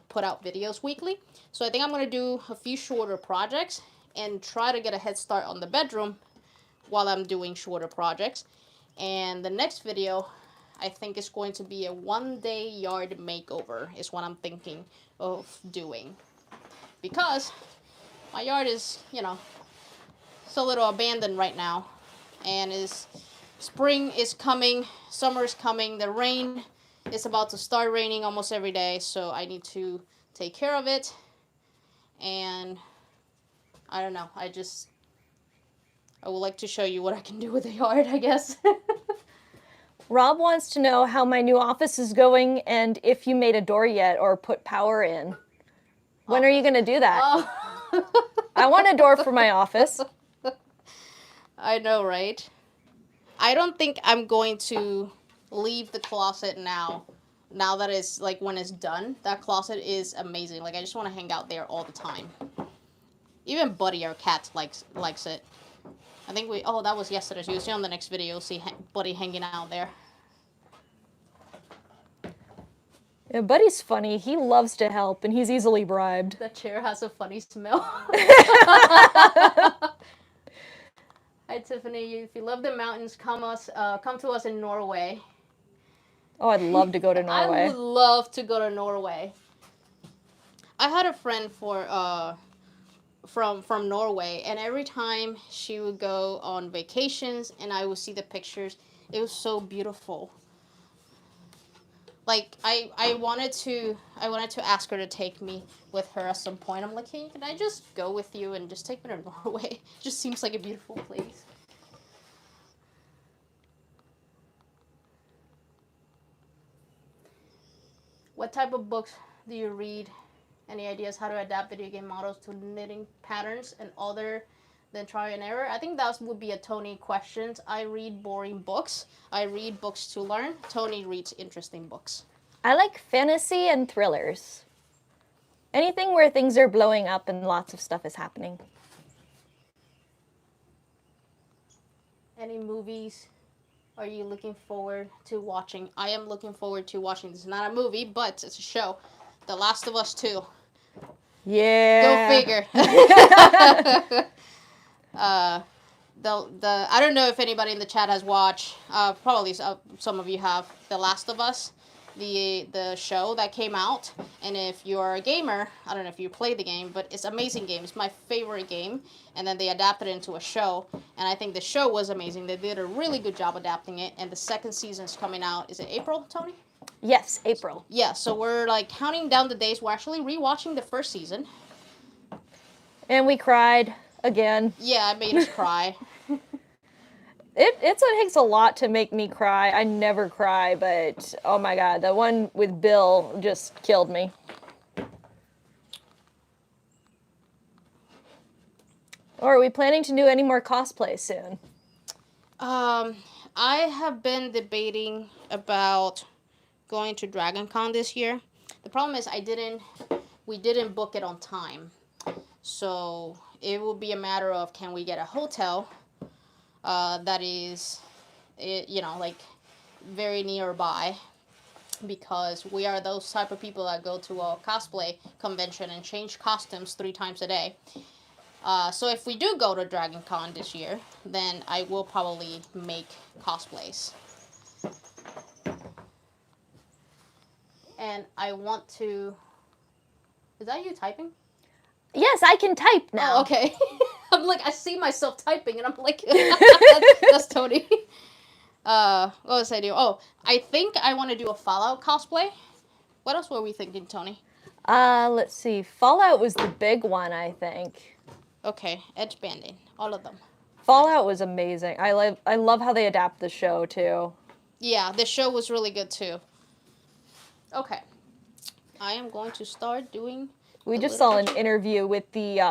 put out videos weekly. So I think I'm gonna do a few shorter projects and try to get a head start on the bedroom while I'm doing shorter projects. And the next video, I think, is going to be a 1-day yard makeover is what I'm thinking of doing. Because my yard is, it's a little abandoned right now. And spring is coming, summer is coming, the rain is about to start raining almost every day, so I need to take care of it. And I don't know, I would like to show you what I can do with the yard, I guess. Rob wants to know how my new office is going and if you made a door yet or put power in. When are you going to do that? Oh. I want a door for my office. I know, right? I don't think I'm going to leave the closet now. Now that it's, like, when it's done, that closet is amazing. Like, I just want to hang out there all the time. Even Buddy, our cat, likes it. I think that was yesterday. So you'll see on the next video, you'll see Buddy hanging out there. Yeah, Buddy's funny. He loves to help, and he's easily bribed. That chair has a funny smell. Hi, Tiffany. If you love the mountains, come to us in Norway. Oh, I'd love to go to Norway. I would love to go to Norway. I had a friend from Norway, and every time she would go on vacations and I would see the pictures, it was so beautiful. Like, I wanted to ask her to take me with her at some point. I'm like, hey, can I just go with you and just take me to Norway? It just seems like a beautiful place. What type of books do you read? Any ideas how to adapt video game models to knitting patterns and other than try and error? I think that would be a Tony question. I read boring books. I read books to learn. Tony reads interesting books. I like fantasy and thrillers. Anything where things are blowing up and lots of stuff is happening. Any movies are you looking forward to watching? I am looking forward to watching. This is not a movie, but it's a show. The Last of Us 2. Yeah. Go figure. I don't know if anybody in the chat has watched. Probably some of you have. The Last of Us, the show that came out. And if you're a gamer, I don't know if you play the game, but it's an amazing game. It's my favorite game. And then they adapted it into a show. And I think the show was amazing. They did a really good job adapting it. And the second season's coming out. Is it April, Tony? Yes, April. Yeah, so we're like counting down the days. We're actually rewatching the first season. And we cried again. Yeah, it made us cry. It takes a lot to make me cry. I never cry, but oh my god, the one with Bill just killed me. Or are we planning to do any more cosplay soon? I have been debating about going to Dragon Con this year. The problem is we didn't book it on time. So it will be a matter of, can we get a hotel that is, like very nearby, because we are those type of people that go to a cosplay convention and change costumes 3 times a day. So if we do go to Dragon Con this year, then I will probably make cosplays. And I want to... Is that you typing? Yes, I can type now. Oh, okay. I'm like, I see myself typing, and I'm like, that's Tony. What was I doing? Oh, I think I want to do a Fallout cosplay. What else were we thinking, Tony? Let's see. Fallout was the big one, I think. Okay, edge banding, all of them. Fallout was amazing. I love how they adapt the show too. Yeah, the show was really good too. Okay, I am going to start doing. We the just little saw an edge- interview with the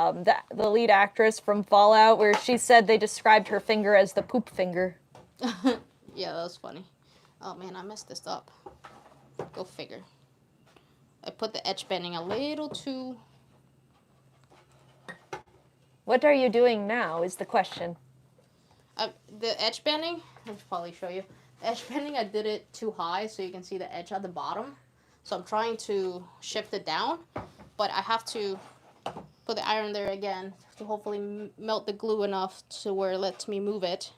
lead actress from Fallout where she said they described her finger as the poop finger. Yeah, that was funny. Oh man, I messed this up. Go figure. I put the edge banding a little too. What are you doing now is the question. The edge banding, I should probably show you. The edge banding, I did it too high so you can see the edge at the bottom. So I'm trying to shift it down, but I have to put the iron there again to hopefully melt the glue enough to where it lets me move it.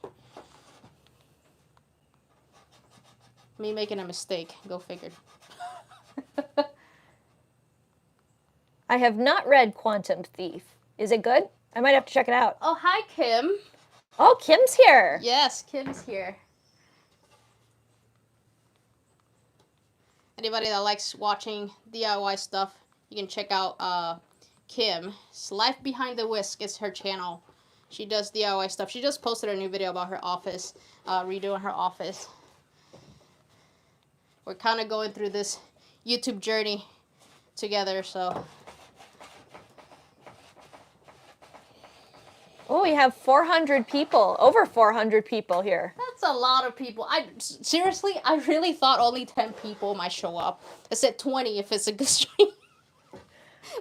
Me making a mistake, go figure. I have not read Quantum Thief. Is it good? I might have to check it out. Oh, hi, Kim. Oh, Kim's here. Yes, Kim's here. Anybody that likes watching DIY stuff, you can check out Kim's Life Behind the Whisk is her channel. She does DIY stuff. She just posted a new video about her office, redoing her office. We're kind of going through this YouTube journey together, so. Oh, we have 400 people, over 400 people here. That's a lot of people. Seriously, I really thought only 10 people might show up. I said 20 if it's a good stream.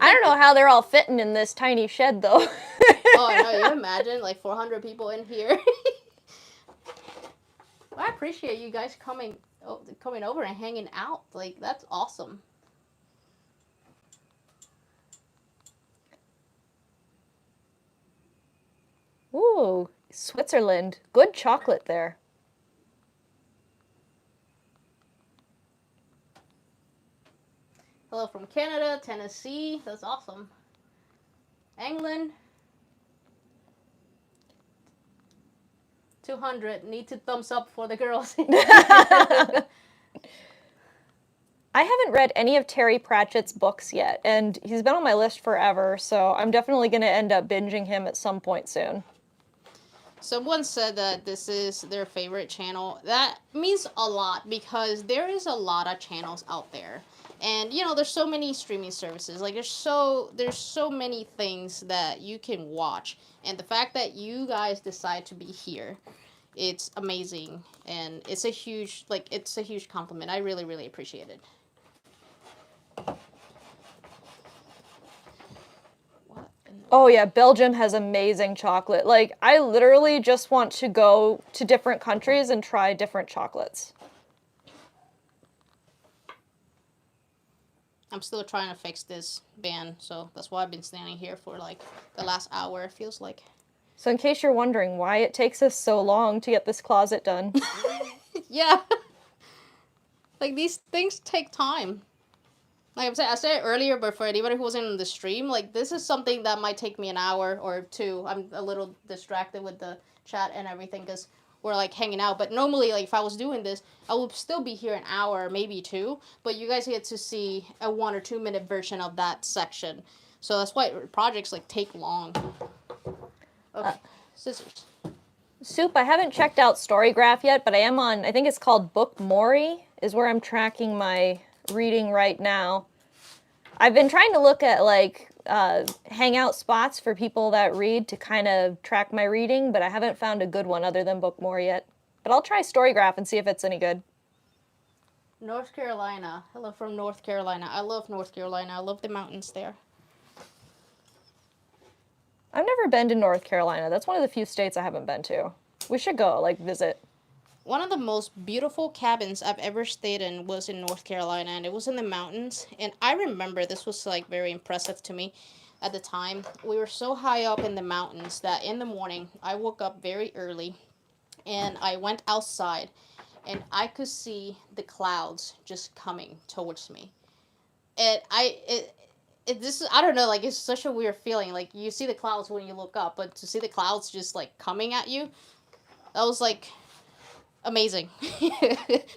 I don't know how they're all fitting in this tiny shed, though. Oh, I know. You imagine, like, 400 people in here. Well, I appreciate you guys coming over and hanging out. Like, that's awesome. Ooh, Switzerland. Good chocolate there. Hello from Canada, Tennessee. That's awesome. England. 200. Need to thumbs up for the girls. I haven't read any of Terry Pratchett's books yet, and he's been on my list forever, so I'm definitely going to end up binging him at some point soon. Someone said that this is their favorite channel. That means a lot because there is a lot of channels out there. And you know, there's so many streaming services. Like there's so many things that you can watch. And the fact that you guys decide to be here, it's amazing. And it's a huge compliment. I really, really appreciate it. Oh yeah, Belgium has amazing chocolate. Like, I literally just want to go to different countries and try different chocolates. I'm still trying to fix this band, so that's why I've been standing here for like the last hour, it feels like. So in case you're wondering why it takes us so long to get this closet done. Yeah. Like, these things take time. Like I said it earlier, but for anybody who wasn't in the stream, like, this is something that might take me an hour or two. I'm a little distracted with the chat and everything because we're, like, hanging out. But normally, like, if I was doing this, I would still be here an hour, maybe two. But you guys get to see a 1 or 2 minute version of that section. So that's why projects, like, take long. Okay, scissors. Soup, I haven't checked out Storygraph yet, but I am on, I think it's called Book Mori, is where I'm tracking my reading right now. I've been trying to look at, like, hangout spots for people that read to kind of track my reading, but I haven't found a good one other than Book Mori yet. But I'll try Storygraph and see if it's any good. North Carolina. Hello from North Carolina. I love North Carolina. I love the mountains there. I've never been to North Carolina. That's one of the few states I haven't been to. We should go, like, visit. One of the most beautiful cabins I've ever stayed in was in North Carolina, and it was in the mountains. And I remember this was, like, very impressive to me at the time. We were so high up in the mountains that in the morning I woke up very early and I went outside and I could see the clouds just coming towards me. And this is, I don't know, like, it's such a weird feeling. Like, you see the clouds when you look up, but to see the clouds just, like, coming at you, that was, like, amazing.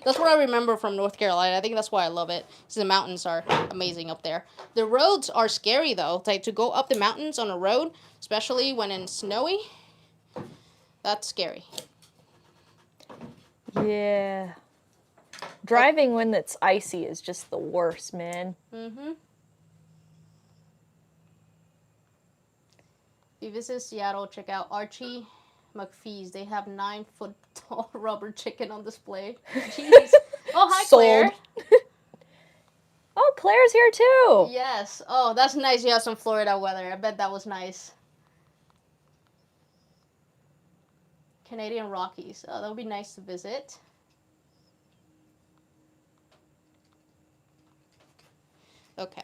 That's what I remember from North Carolina. I think that's why I love it. 'Cause the mountains are amazing up there. The roads are scary though. Like to go up the mountains on a road, especially when it's snowy, that's scary. Yeah. Driving when it's icy is just the worst, man. Mm-hmm. If you visit Seattle, check out Archie McPhee's. They have 9-foot tall rubber chicken on display. Jeez. Oh, hi, Sold. Claire. Oh, Claire's here too. Yes. Oh, that's nice. You have some Florida weather. I bet that was nice. Canadian Rockies. Oh, that would be nice to visit. Okay.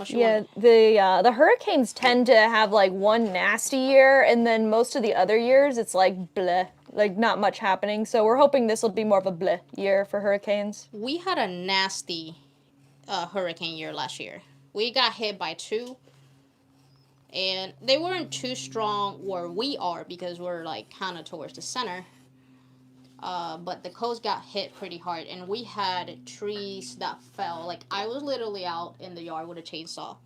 Yeah, the hurricanes tend to have like one nasty year, and then most of the other years it's like bleh, like not much happening. So we're hoping this will be more of a bleh year for hurricanes. We had a nasty hurricane year last year. We got hit by 2, and they weren't too strong where we are because we're like kind of towards the center. But the coast got hit pretty hard, and we had trees that fell. Like I was literally out in the yard with a chainsaw.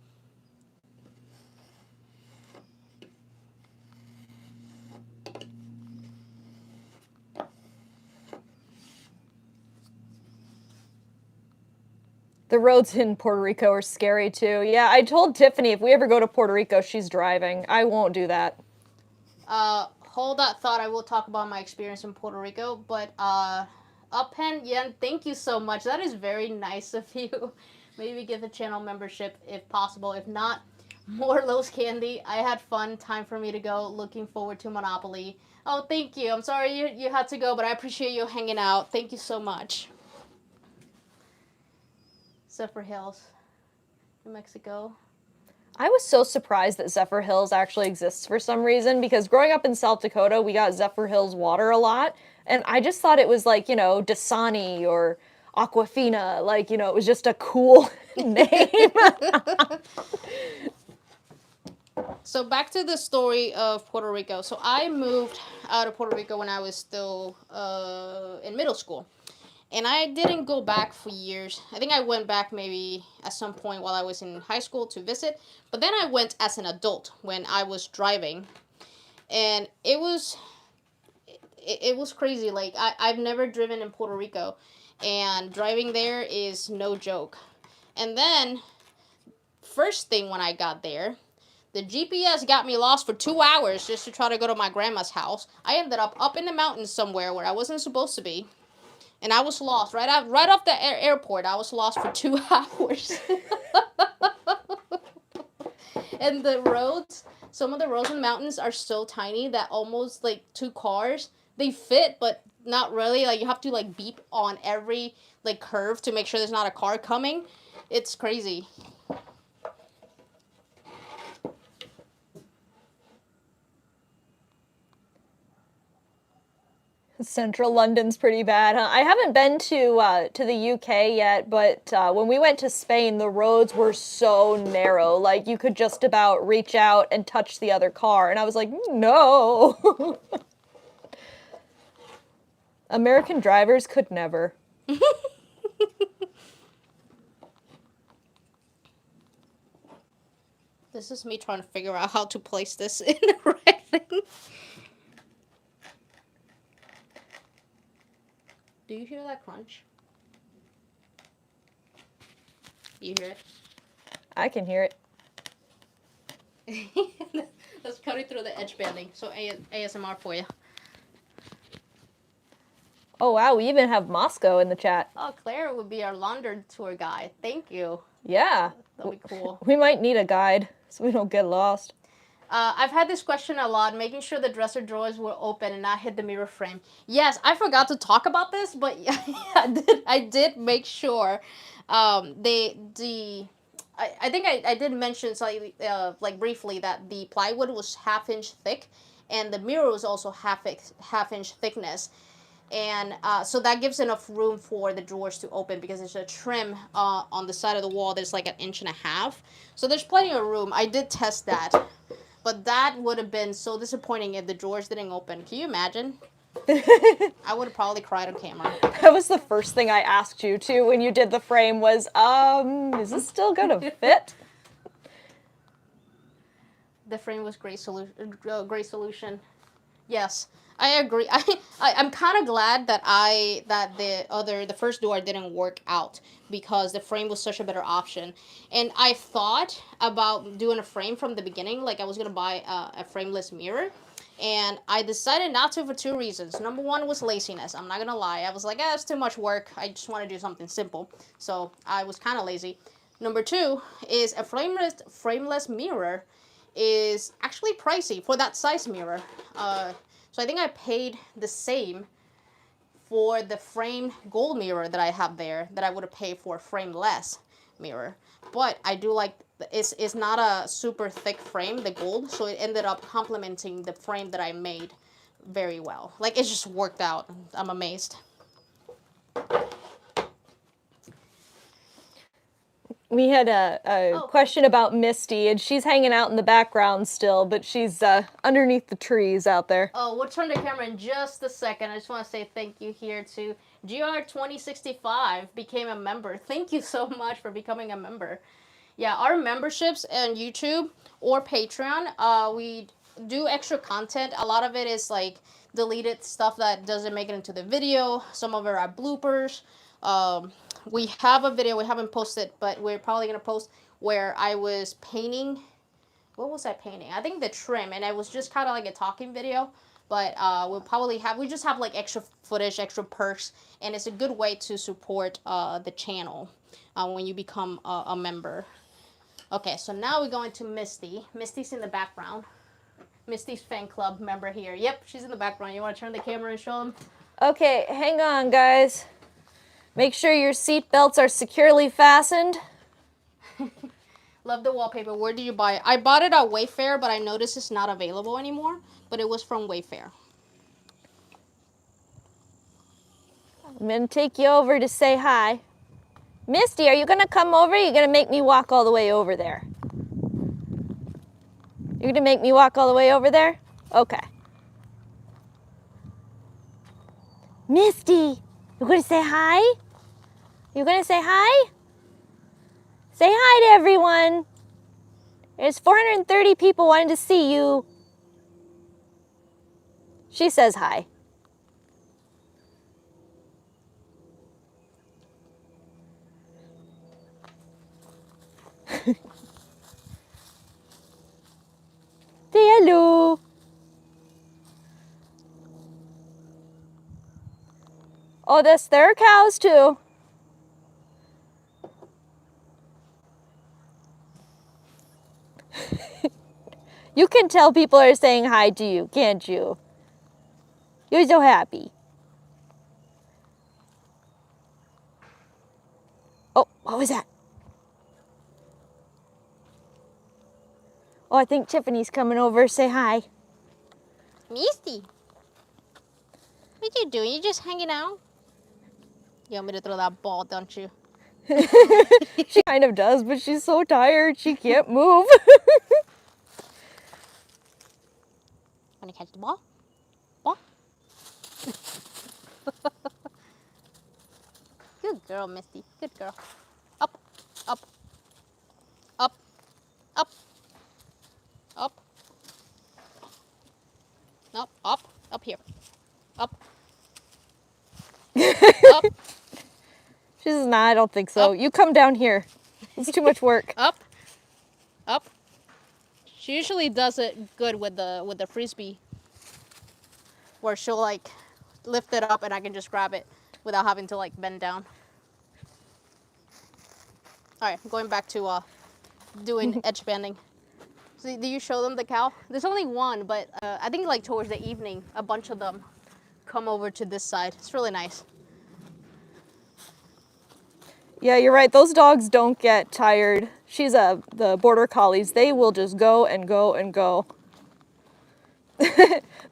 The roads in Puerto Rico are scary too. Yeah, I told Tiffany if we ever go to Puerto Rico, she's driving. I won't do that. Hold that thought. I will talk about my experience in Puerto Rico, but Uphen Yen, thank you so much. That is very nice of you. Maybe give a channel membership if possible. If not, more Lowe's candy. I had fun. Time for me to go. Looking forward to Monopoly. Oh, thank you. I'm sorry you had to go, but I appreciate you hanging out. Thank you so much. Zephyr Hills, New Mexico. I was so surprised that Zephyr Hills actually exists for some reason because growing up in South Dakota, we got Zephyr Hills water a lot, and I just thought it was like, you know, Dasani or Aquafina, like, you know, it was just a cool name. So back to the story of Puerto Rico. So I moved out of Puerto Rico when I was still in middle school. And I didn't go back for years. I think I went back maybe at some point while I was in high school to visit. But then I went as an adult when I was driving. And it was crazy. Like, I've never driven in Puerto Rico. And driving there is no joke. And then, first thing when I got there, the GPS got me lost for 2 hours just to try to go to my grandma's house. I ended up in the mountains somewhere where I wasn't supposed to be. And I was lost right off the airport. I was lost for 2 hours. And the roads, some of the roads in the mountains are so tiny that almost like 2 cars, they fit, but not really. Like you have to like beep on every like curve to make sure there's not a car coming. It's crazy. Central London's pretty bad, huh? I haven't been to the UK yet, but when we went to Spain, the roads were so narrow. Like you could just about reach out and touch the other car, and I was like, no. American drivers could never. This is me trying to figure out how to place this in the right thing. Do you hear that crunch? You hear I can hear it. it? That's cutting through the Edgebanding. So ASMR for you. Oh wow, we even have Moscow in the chat. Oh, Claire would be our London tour guide. Thank you. Yeah. That'd be cool. We might need a guide so we don't get lost. I've had this question a lot, making sure the dresser drawers were open and not hit the mirror frame. Yes, I forgot to talk about this, but yeah, I did make sure. I think I did mention slightly, like briefly, that the plywood was 1/2 inch thick, and the mirror was also 1/2 inch thickness. And so that gives enough room for the drawers to open because there's a trim on the side of the wall that's like 1.5 inches. So there's plenty of room. I did test that. But that would have been so disappointing if the drawers didn't open. Can you imagine? I would have probably cried on camera. That was the first thing I asked you too when you did the frame was, is this still gonna fit? The frame was great solution. Great solution. Yes, I agree. I'm kind of glad that the first door didn't work out because the frame was such a better option. And I thought about doing a frame from the beginning, like I was gonna buy a frameless mirror, and I decided not to for two reasons. Number one was laziness. I'm not gonna lie. I was like, it's too much work. I just want to do something simple, so I was kind of lazy. Number two is a frameless mirror is actually pricey for that size mirror. So I think I paid the same for the framed gold mirror that I have there that I would have paid for a frameless mirror. But I do like it's not a super thick frame, the gold, so it ended up complementing the frame that I made very well. Like it just worked out. I'm amazed. We had a question about Misty, and she's hanging out in the background still, but she's underneath the trees out there. Oh, we'll turn the camera in just a second. I just want to say thank you here to GR2065 became a member. Thank you so much for becoming a member. Yeah, our memberships on YouTube or Patreon, we do extra content. A lot of it is like deleted stuff that doesn't make it into the video. Some of it are bloopers. We have a video we haven't posted, but we're probably gonna post where I was painting. What was I painting? I think the trim, and it was just kind of like a talking video. But we just have like extra footage, extra perks, and it's a good way to support the channel when you become a member. Okay, so now we're going to Misty. Misty's in the background. Misty's fan club member here. Yep, she's in the background. You want to turn the camera and show them? Okay, hang on, guys. Make sure your seat belts are securely fastened. Love the wallpaper. Where did you buy it? I bought it at Wayfair, but I noticed it's not available anymore. But it was from Wayfair. I'm gonna take you over to say hi. Misty, are you gonna come over? Or are you gonna make me walk all the way over there? You're gonna make me walk all the way over there? Okay. Misty, you gonna say hi? You gonna say hi? Say hi to everyone. There's 430 people wanting to see you. She says hi. Say hello. Oh, there are cows too. You can tell people are saying hi to you, can't you? You're so happy. Oh, what was that? Oh, I think Tiffany's coming over. Say hi. Misty, what you doing? You just hanging out? You want me to throw that ball, don't you? She kind of does, but she's so tired she can't move. Want to catch the ball? Ball? Good girl, Misty. Good girl. Up, up, up, up, up. No, up here. Up. Up, She says, nah, I don't think so. Up. You come down here. It's too much work. up, up. She usually does it good with the frisbee, where she'll like lift it up and I can just grab it without having to like bend down. All right, going back to doing edge banding. So do you show them the cow? There's only one, but I think like towards the evening, a bunch of them come over to this side. It's really nice. Yeah, you're right. Those dogs don't get tired. The border collies. They will just go and go and go.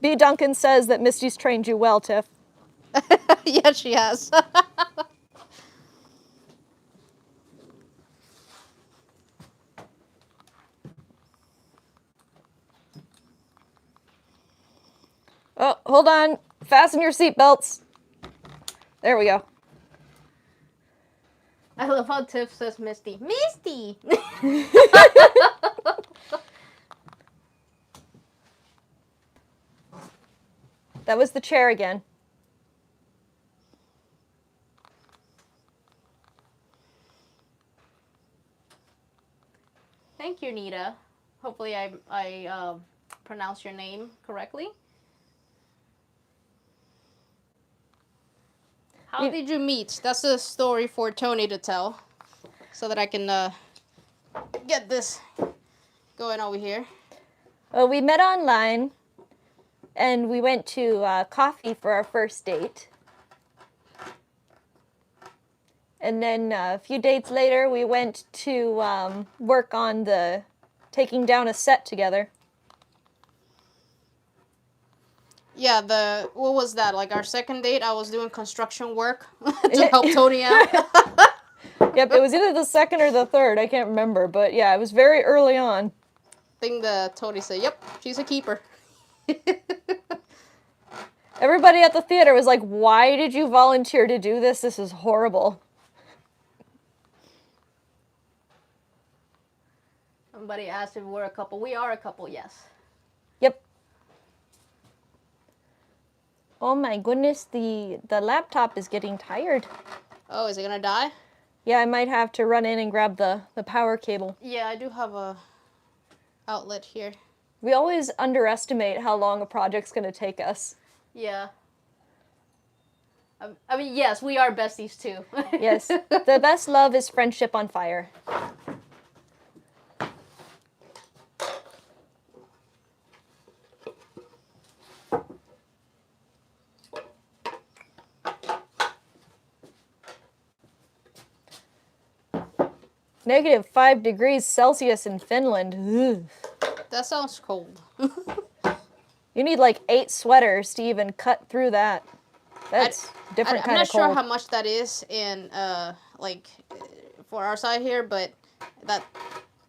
B. Duncan says that Misty's trained you well, Tiff. Yes, she has. Oh, hold on. Fasten your seatbelts. There we go. I love how Tiff says Misty. Misty! That was the chair again. Thank you, Nita. Hopefully I pronounced your name correctly. How did you meet? That's a story for Tony to tell. So that I can get this going over here. Well, we met online, and we went to coffee for our first date. And then a few dates later, we went to work on taking down a set together. Yeah, what was that? Like our second date, I was doing construction work to help Tony out. Yep, it was either the second or the third. I can't remember, but yeah, it was very early on. I think Tony said, "Yep, she's a keeper." Everybody at the theater was like, "Why did you volunteer to do this? This is horrible." Somebody asked if we're a couple. We are a couple, yes. Yep. Oh my goodness, the laptop is getting tired. Oh, is it gonna die? Yeah, I might have to run in and grab the power cable. Yeah, I do have a outlet here. We always underestimate how long a project's going to take us. Yeah. I mean, yes, we are besties too. Yes. The best love is friendship on fire. -5 degrees Celsius in Finland. Ugh. That sounds cold. You need like 8 sweaters to even cut through that. That's different I'm kind not of cold. sure how much that is in for our side here, but that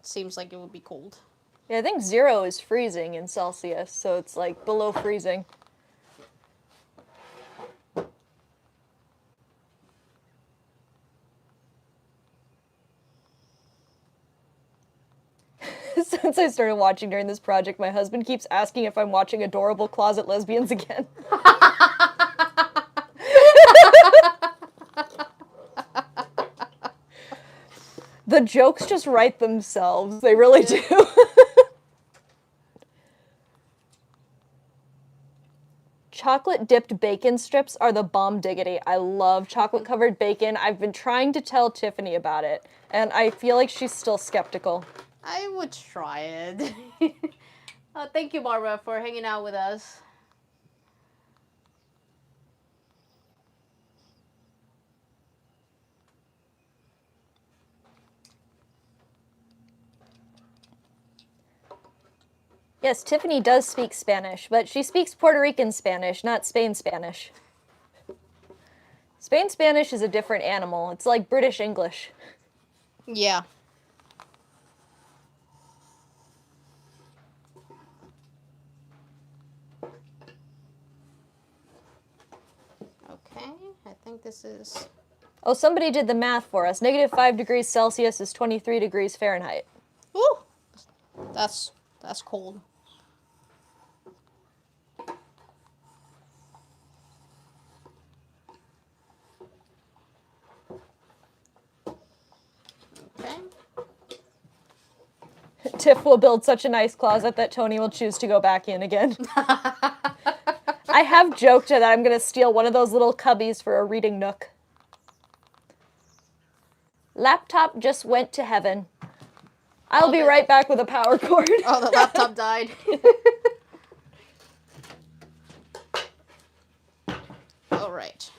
seems like it would be cold. Yeah, I think 0 is freezing in Celsius, so it's like below freezing. Since I started watching during this project, my husband keeps asking if I'm watching Adorable Closet Lesbians again. The jokes just write themselves. They really do. Chocolate dipped bacon strips are the bomb diggity. I love chocolate covered bacon. I've been trying to tell Tiffany about it, and I feel like she's still skeptical. I would try it. Thank you, Barbara, for hanging out with us. Yes, Tiffany does speak Spanish, but she speaks Puerto Rican Spanish, not Spain Spanish. Spain Spanish is a different animal. It's like British English. Yeah. Okay, I think this is... Oh, somebody did the math for us. -5 degrees Celsius is 23 degrees Fahrenheit. Ooh! That's cold. Okay. Tiff will build such a nice closet that Tony will choose to go back in again. I have joked that I'm going to steal one of those little cubbies for a reading nook. Laptop just went to heaven. I'll be right back with a power cord. Oh, the laptop died. All right.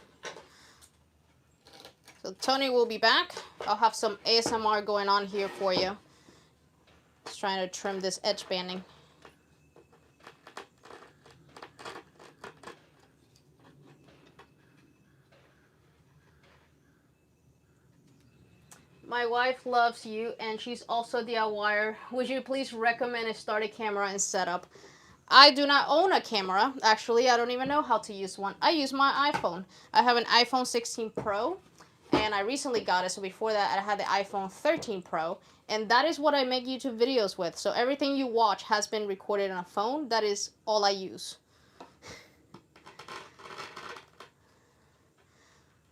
So Tony will be back. I'll have some ASMR going on here for you. Just trying to trim this edge banding. My wife loves you, and she's also DIYer. Would you please recommend a starter camera and setup? I do not own a camera. Actually, I don't even know how to use one. I use my iPhone. I have an iPhone 16 Pro, and I recently got it. So before that, I had the iPhone 13 Pro, and that is what I make YouTube videos with. So everything you watch has been recorded on a phone. That is all I use.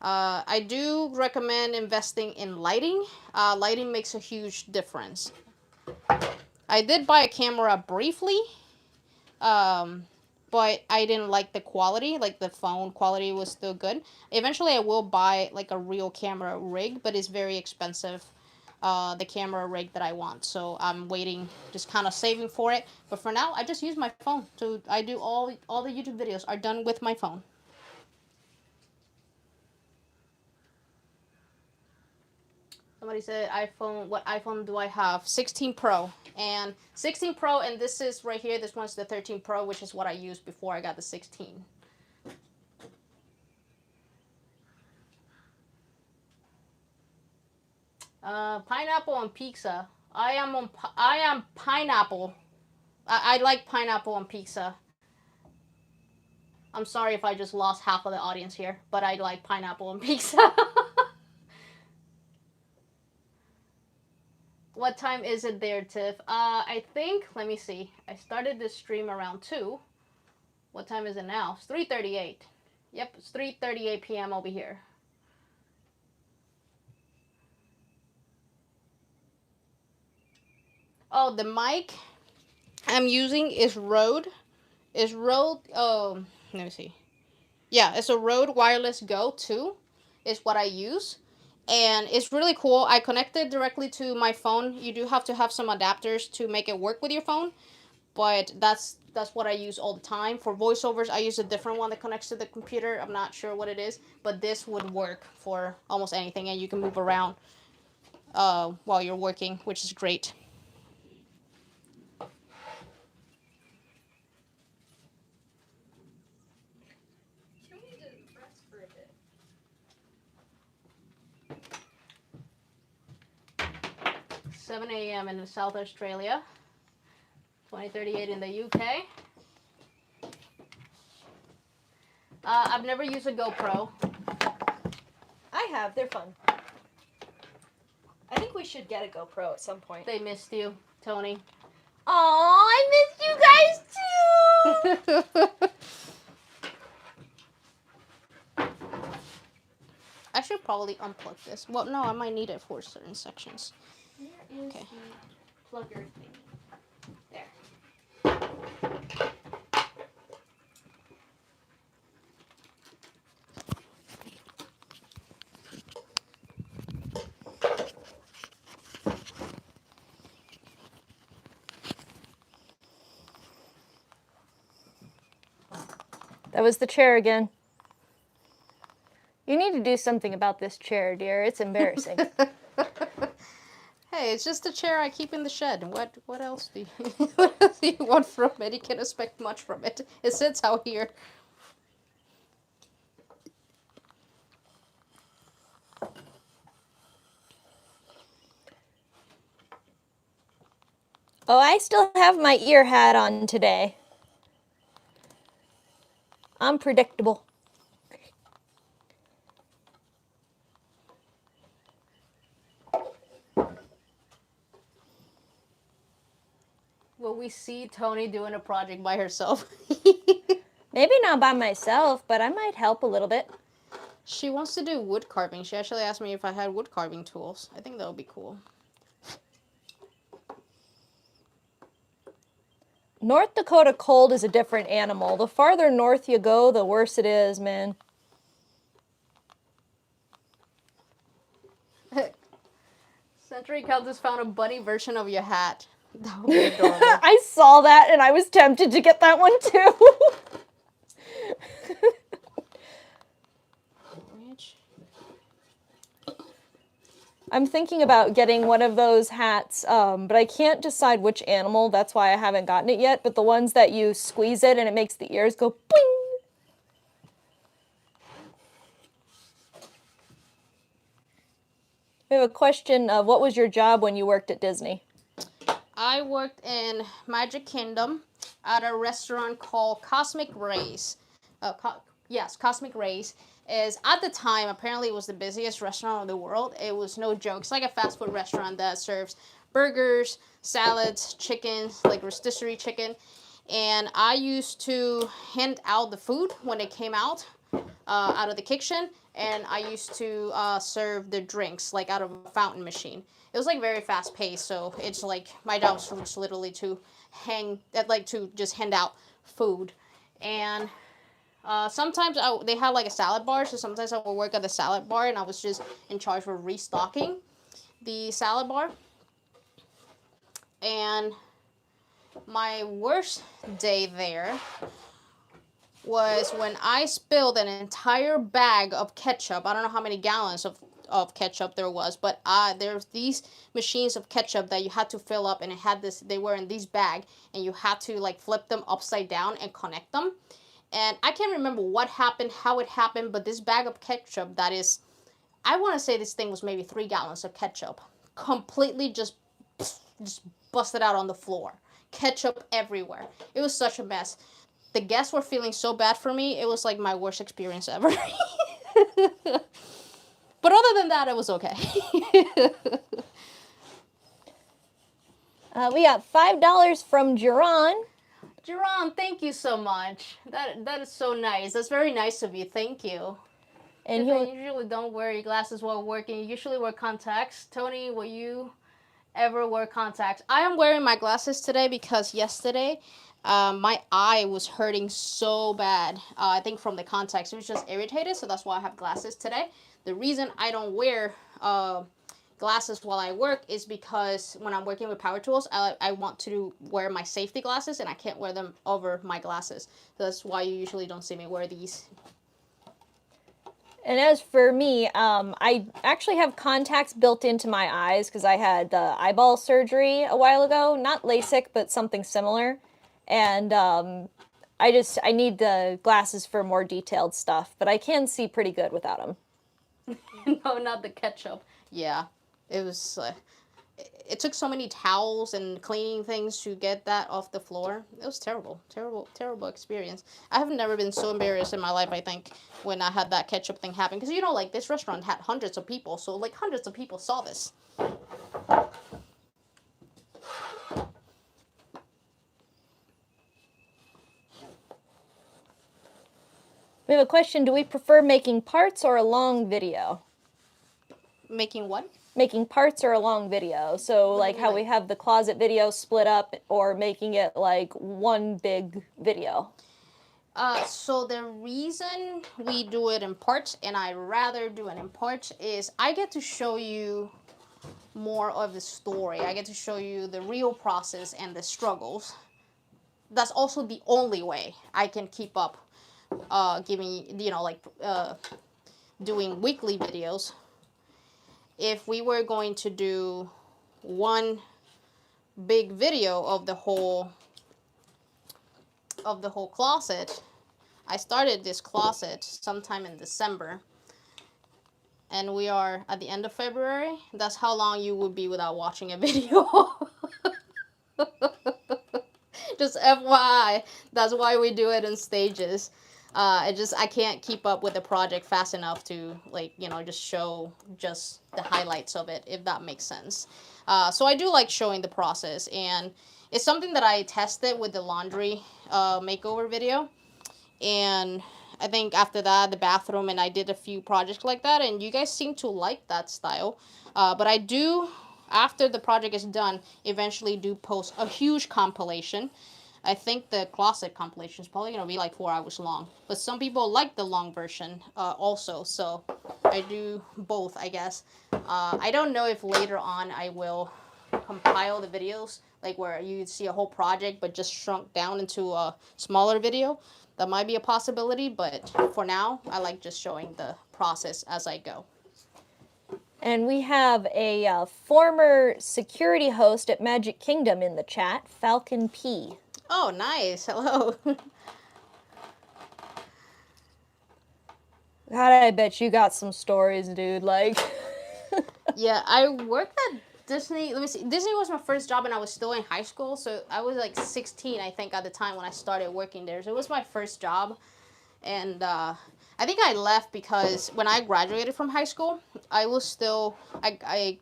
I do recommend investing in lighting. Lighting makes a huge difference. I did buy a camera briefly, but I didn't like the quality. Like the phone quality was still good. Eventually, I will buy like a real camera rig, but it's very expensive. The camera rig that I want, so I'm waiting, just kind of saving for it. But for now, I just use my phone. So I do all the YouTube videos are done with my phone. Somebody said iPhone. What iPhone do I have? 16 Pro. And 16 Pro, and this is right here. This one's the 13 Pro, which is what I used before I got the 16. Pineapple on pizza. I am pineapple. I like pineapple on pizza. I'm sorry if I just lost half of the audience here, but I like pineapple on pizza. What time is it there, Tiff? I think, let me see. I started this stream around 2. What time is it now? It's 3:38. Yep, it's 3:38 p.m. over here. Oh, the mic I'm using is Rode. Let me see. Yeah, it's a Rode Wireless Go 2 is what I use. And it's really cool. I connected directly to my phone. You do have to have some adapters to make it work with your phone, but that's what I use all the time. For voiceovers, I use a different one that connects to the computer. I'm not sure what it is, but this would work for almost anything, and you can move around while you're working, which is great. We need to rest for a bit. 7 a.m. in South Australia. 20:38 in the UK. I've never used a GoPro. I have. They're fun. I think we should get a GoPro at some point. They missed you, Tony. Aw, I missed you guys too! I should probably unplug this. Well, no, I might need it for certain sections. Where is Okay. the plugger thing? There. That was the chair again. You need to do something about this chair, dear. It's embarrassing. Hey, it's just a chair I keep in the shed. What else do you want from it? You can't expect much from it. It sits out here. Oh, I still have my ear hat on today. Unpredictable. Will we see Tony doing a project by herself? Maybe not by myself, but I might help a little bit. She wants to do wood carving. She actually asked me if I had wood carving tools. I think that would be cool. North Dakota cold is a different animal. The farther north you go, the worse it is, man. Century Countess found a bunny version of your hat. That would be adorable. I saw that and I was tempted to get that one too. I'm thinking about getting one of those hats, but I can't decide which animal. That's why I haven't gotten it yet. But the ones that you squeeze it and it makes the ears go boing. We have a question of what was your job when you worked at Disney? I worked in Magic Kingdom. at a restaurant called Cosmic Rays. Yes, Cosmic Rays is at the time apparently it was the busiest restaurant in the world. It was no joke. It's like a fast food restaurant that serves burgers, salads, chicken, like rotisserie chicken. And I used to hand out the food when it came out of the kitchen, and I used to serve the drinks like out of a fountain machine. It was like very fast paced, so it's like my job was just literally to just hand out food. And sometimes they had like a salad bar, so sometimes I would work at the salad bar, and I was just in charge of restocking the salad bar. And my worst day there was when I spilled an entire bag of ketchup. I don't know how many gallons of ketchup there was, but there's these machines of ketchup that you had to fill up, and they were in these bag, and you had to like flip them upside down and connect them. And I can't remember what happened, how it happened, but this bag of ketchup I want to say this thing was maybe 3 gallons of ketchup, completely just busted out on the floor. Ketchup everywhere. It was such a mess. The guests were feeling so bad for me. It was like my worst experience ever. But other than that, it was okay. We got $5 from Jerron. Jerron, thank you so much. That is so nice. That's very nice of you. Thank you. And You usually don't wear your glasses while working. You usually wear contacts. Tony, will you ever wear contacts? I am wearing my glasses today because yesterday my eye was hurting so bad. I think from the contacts. It was just irritated, so that's why I have glasses today. The reason I don't wear glasses while I work is because when I'm working with power tools, I want to wear my safety glasses, and I can't wear them over my glasses. So that's why you usually don't see me wear these. And as for me, I actually have contacts built into my eyes because I had eyeball surgery a while ago. Not LASIK, but something similar. And I need the glasses for more detailed stuff, but I can see pretty good without them. No, not the ketchup. Yeah, it was. It took so many towels and cleaning things to get that off the floor. It was terrible, terrible, terrible experience. I have never been so embarrassed in my life, I think, when I had that ketchup thing happen. Because, like, this restaurant had hundreds of people, so, like, hundreds of people saw this. We have a question. Do we prefer making parts or a long video? Making what? Making parts or a long video. So like how we have the closet video split up, or making it like one big video. So the reason we do it in parts, and I rather do it in parts, is I get to show you more of the story. I get to show you the real process and the struggles. That's also the only way I can keep up doing weekly videos. If we were going to do one big video of the whole closet, I started this closet sometime in December, and we are at the end of February. That's how long you would be without watching a video. Just FYI, that's why we do it in stages. I can't keep up with the project fast enough to just show just the highlights of it, if that makes sense. So I do like showing the process, and it's something that I tested with the laundry makeover video, and I think after that the bathroom, and I did a few projects like that, and you guys seem to like that style. But I do, after the project is done, eventually do post a huge compilation. I think the closet compilation is probably going to be like 4 hours long. But some people like the long version also. So I do both, I guess. I don't know if later on I will compile the videos, like where you see a whole project but just shrunk down into a smaller video. That might be a possibility. But for now, I like just showing the process as I go. And we have a former security host at Magic Kingdom in the chat, Falcon P. Oh, nice. Hello. God, I bet you got some stories, dude. Like, Yeah, I worked at Disney, let me see. Disney was my first job and I was still in high school. So I was like 16, I think, at the time when I started working there. So it was my first job. And I think I left because when I graduated from high school, I was still, I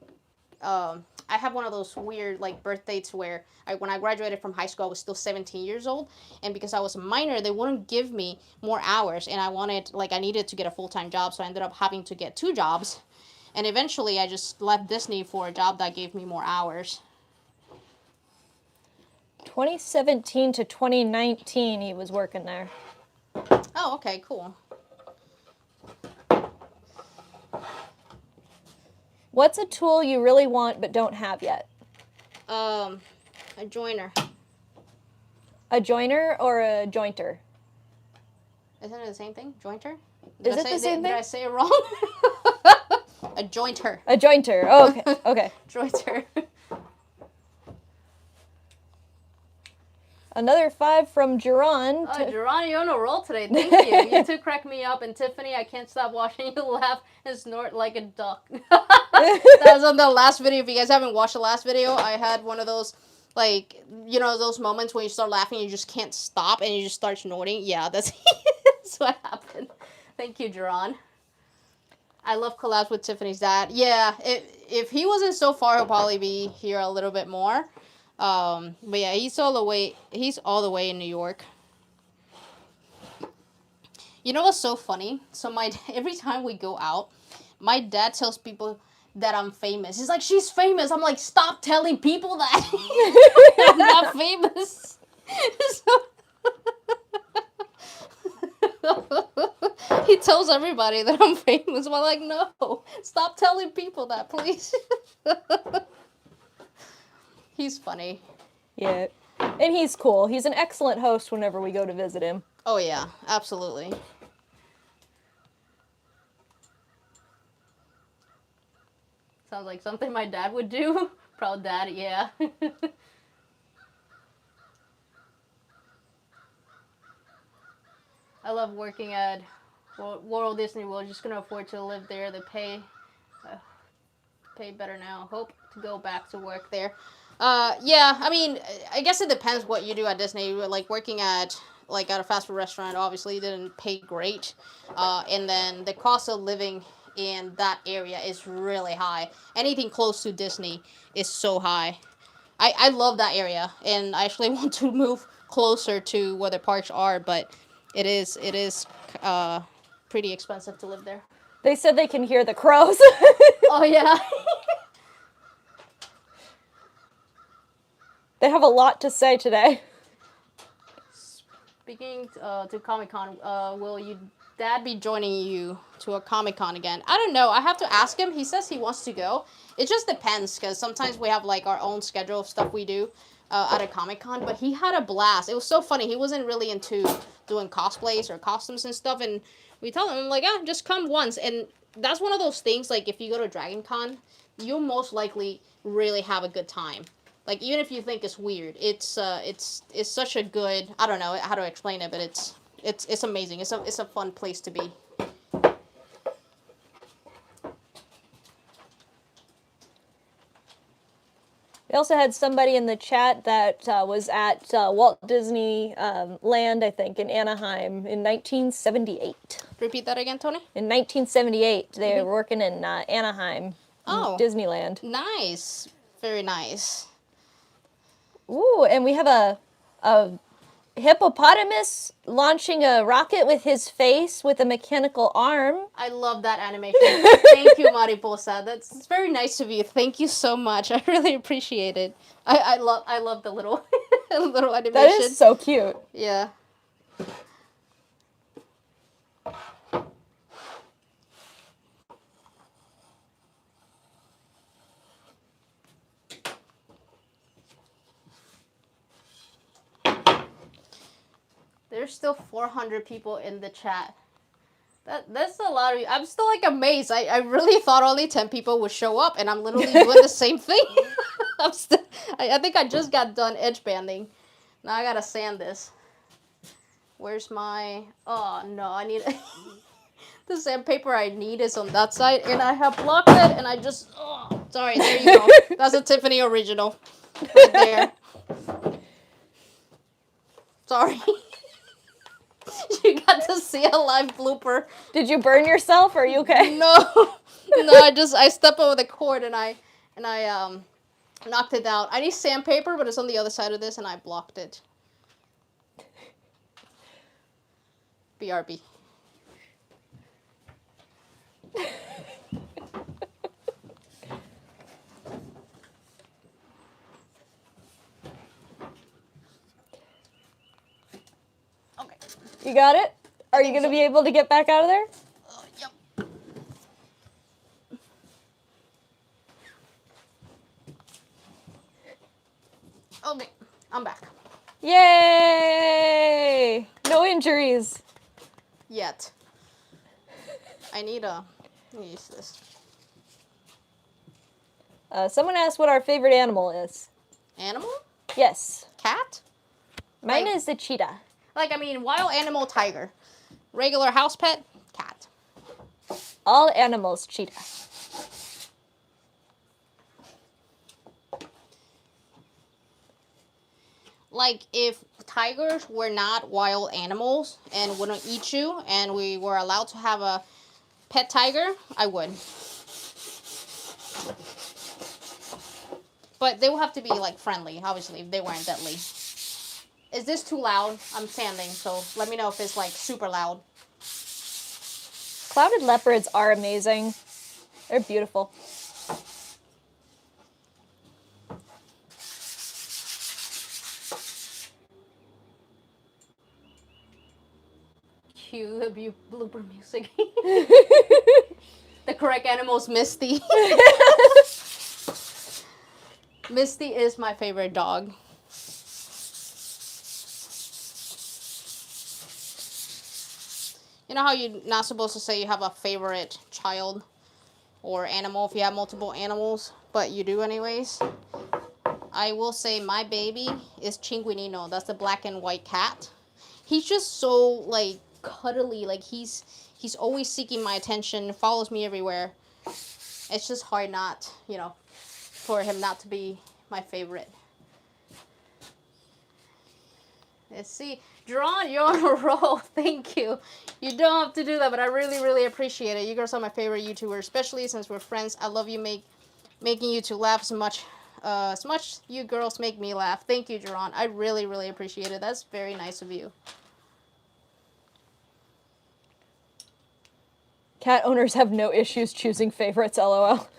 have one of those weird like birth dates where when I graduated from high school, I was still 17 years old, and because I was a minor, they wouldn't give me more hours, and I needed to get a full-time job, so I ended up having to get 2 jobs, and eventually I just left Disney for a job that gave me more hours. 2017 to 2019, he was working there. Oh, okay, cool. What's a tool you really want but don't have yet? A joiner. A joiner or a jointer? Isn't it the same thing? Jointer? Is it the same thing? Did I say it wrong? A jointer. A jointer. Oh, okay. Okay. Jointer. Another 5 from Geron. Oh, Geron, you're on a roll today. Thank you. You two crack me up. And Tiffany, I can't stop watching you laugh and snort like a duck. That was on the last video. If you guys haven't watched the last video, I had one of those, like, you know, those moments when you start laughing and you just can't stop and you just start snorting. Yeah, that's what happened. Thank you, Geron. I love collabs with Tiffany's dad. Yeah, if he wasn't so far, he'll probably be here a little bit more. But yeah, he's all the way in New York. You know what's so funny? So every time we go out, my dad tells people that I'm famous. He's like, she's famous. I'm like, stop telling people that. I'm not famous. He tells everybody that I'm famous. I'm like, no, stop telling people that, please. He's funny. Yeah. And he's cool. He's an excellent host whenever we go to visit him. Oh, yeah, absolutely. Sounds like something my dad would do. Proud dad, yeah. I love working at Walt Disney World. Just gonna afford to live there. They pay better now. Hope to go back to work there. Yeah, I mean, I guess it depends what you do at Disney. Like working at a fast food restaurant, obviously didn't pay great. And then the cost of living in that area is really high. Anything close to Disney is so high. I love that area, and I actually want to move closer to where the parks are, but it is pretty expensive to live there. They said they can hear the crows. Oh, yeah. They have a lot to say today. Speaking to Comic-Con, will your dad be joining you to a Comic-Con again? I don't know. I have to ask him. He says he wants to go. It just depends, because sometimes we have like our own schedule of stuff we do at a Comic-Con, but he had a blast. It was so funny. He wasn't really into doing cosplays or costumes and stuff, and we told him, like, just come once. And that's one of those things, like, if you go to Dragon Con, you'll most likely really have a good time. Like, even if you think it's weird, it's such a good, I don't know how to explain it, but it's amazing. It's a fun place to be. We also had somebody in the chat that was at Walt Disney Land, I think, in Anaheim in 1978. Repeat that again, Tony? In 1978, they were working in Anaheim, Disneyland. Nice. Very nice. Ooh, and we have a hippopotamus launching a rocket with his face with a mechanical arm. I love that animation. Thank you, Mariposa. It's very nice of you. Thank you so much. I really appreciate it. I love the little little animation. That is so cute. Yeah. There's still 400 people in the chat. That's a lot of you. I'm still like amazed. I really thought only 10 people would show up, and I'm literally doing the same thing. I think I just got done edge banding. Now I gotta sand this. Where's my... Oh no, I need... the sandpaper I need is on that side, and I have blocked it, and I just... Oh, Sorry, there you go. That's a Tiffany original. Right there. Sorry. You got to see a live blooper. Did you burn yourself? Are you okay? No. No, I stepped over the cord and I knocked it out. I need sandpaper, but it's on the other side of this and I blocked it. BRB. Okay. You got it? Are you going to be able to get back out of there? Yep. Okay, I'm back. Yay! No injuries. Yet. I need to use this. Someone asked what our favorite animal is. Animal? Yes. Cat? Mine Like- is the cheetah. Like, I mean, wild animal, tiger. Regular house pet, cat. All animals, cheetah. Like, if tigers were not wild animals and wouldn't eat you, and we were allowed to have a pet tiger, I would. But they would have to be, like, friendly, obviously, if they weren't deadly. Is this too loud? I'm standing, so let me know if it's, like, super loud. Clouded leopards are amazing. They're beautiful. Cue the blooper music. The correct animal's Misty. Misty is my favorite dog. You know how you're not supposed to say you have a favorite child or animal if you have multiple animals, but you do anyways? I will say my baby is Chinguinino. That's the black and white cat. He's just so, like, cuddly. Like, he's always seeking my attention, follows me everywhere. It's just hard not, for him not to be my favorite. Let's see. Drawn, you're on a roll. Thank you. You don't have to do that, but I really, really appreciate it. You girls are my favorite YouTubers, especially since we're friends. I love you making you two laugh as much you girls make me laugh. Thank you, Jaron. I really, really appreciate it. That's very nice of you. Cat owners have no issues choosing favorites, lol.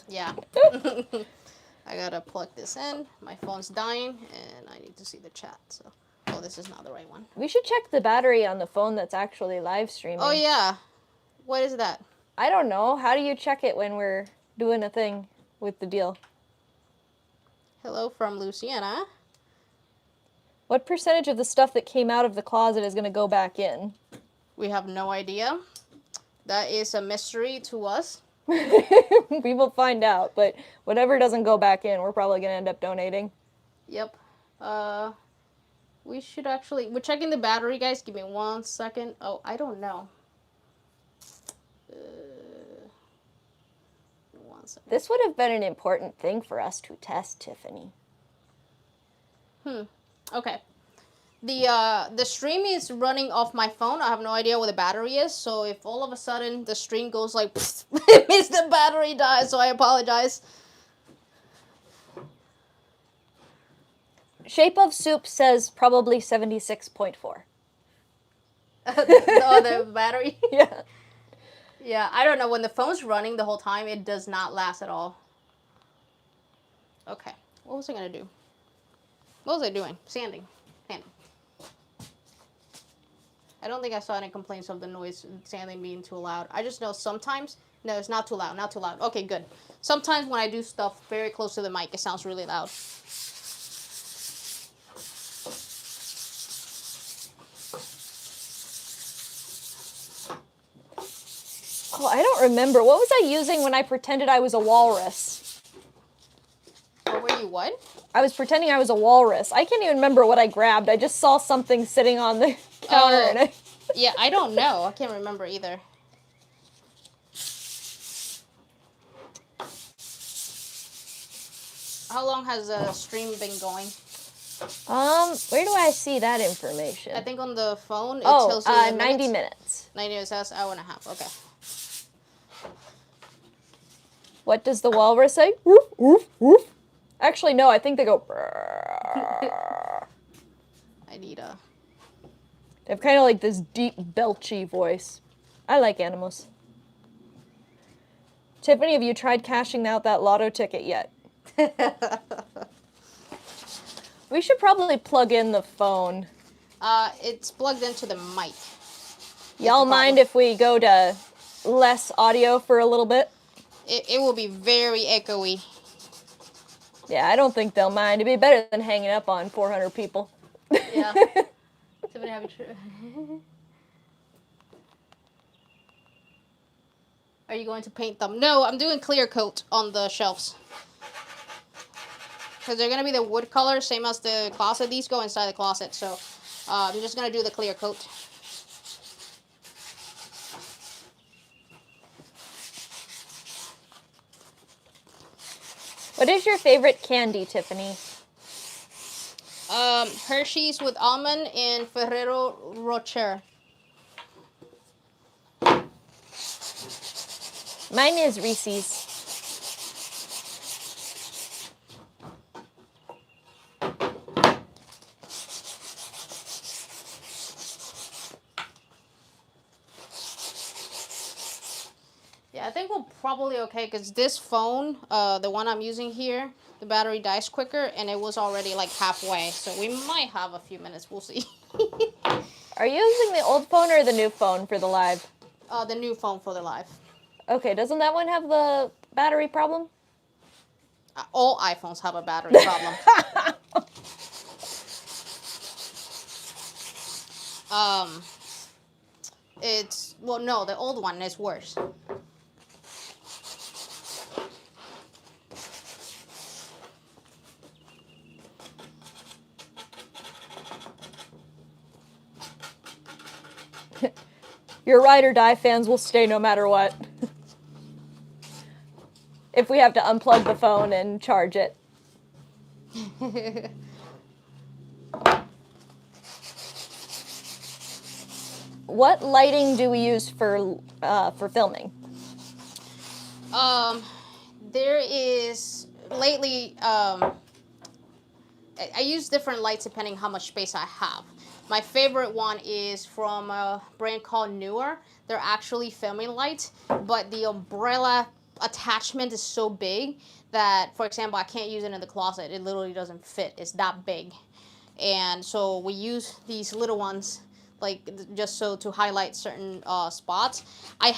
Yeah. I gotta plug this in. My phone's dying, and I need to see the chat. So, oh, this is not the right one. We should check the battery on the phone that's actually live streaming. Oh, yeah. What is that? I don't know. How do you check it when we're doing a thing with the deal? Hello from Luciana. What percentage of the stuff that came out of the closet is going to go back in? We have no idea. That is a mystery to us. We will find out, but whatever doesn't go back in, we're probably going to end up donating. Yep. We should actually... We're checking the battery, guys. Give me 1 second. Oh, I don't know. 1 second. This would have been an important thing for us to test, Tiffany. Okay. The stream is running off my phone. I have no idea where the battery is. So if all of a sudden the stream goes like... it means the battery dies, so I apologize. Shape of Soup says probably 76.4. Oh, the battery? Yeah. Yeah, I don't know. When the phone's running the whole time, it does not last at all. Okay. What was I going to do? What was I doing? Sanding. I don't think I saw any complaints of the noise, sanding being too loud. I just know sometimes... No, it's not too loud. Not too loud. Okay, good. Sometimes when I do stuff very close to the mic, it sounds really loud. Oh, I don't remember. What was I using when I pretended I was a walrus? Or were you what? I was pretending I was a walrus. I can't even remember what I grabbed. I just saw something sitting on the counter. Oh. And Yeah, I don't know. I can't remember either. how long has the stream been going? Where do I see that information? I think on the phone it tells you 90 minutes. 90 minutes, that's an hour and a half. Okay. What does the walrus say? Woof, woof, woof. Actually, no, I think they go. I need a. They have kind of like this deep, belchy voice. I like animals. Tiffany, have you tried cashing out that lotto ticket yet? We should probably plug in the phone. It's plugged into the mic. Y'all mind if we go to less audio for a little bit? It will be very echoey. Yeah, I don't think they'll mind. It'd be better than hanging up on 400 people. Yeah. Tiffany, have you tried? Are you going to paint them? No, I'm doing clear coat on the shelves. Because they're going to be the wood color, same as the closet. These go inside the closet, so I'm just going to do the clear coat. What is your favorite candy, Tiffany? Hershey's with almond and Ferrero Rocher. Mine is Reese's. Yeah, I think we're probably okay because this phone, the one I'm using here, the battery dies quicker and it was already like halfway. So we might have a few minutes. We'll see. Are you using the old phone or the new phone for the live? The new phone for the live. Okay, doesn't that one have the battery problem? All iPhones have a battery problem. Well, no, the old one is worse. Your ride or die fans will stay no matter what. If we have to unplug the phone and charge it. What lighting do we use for filming? There is lately. I use different lights depending how much space I have. My favorite one is from a brand called Newer. They're actually filming lights, but the umbrella attachment is so big that, for example, I can't use it in the closet. It literally doesn't fit. It's that big. And so we use these little ones like just so to highlight certain spots. I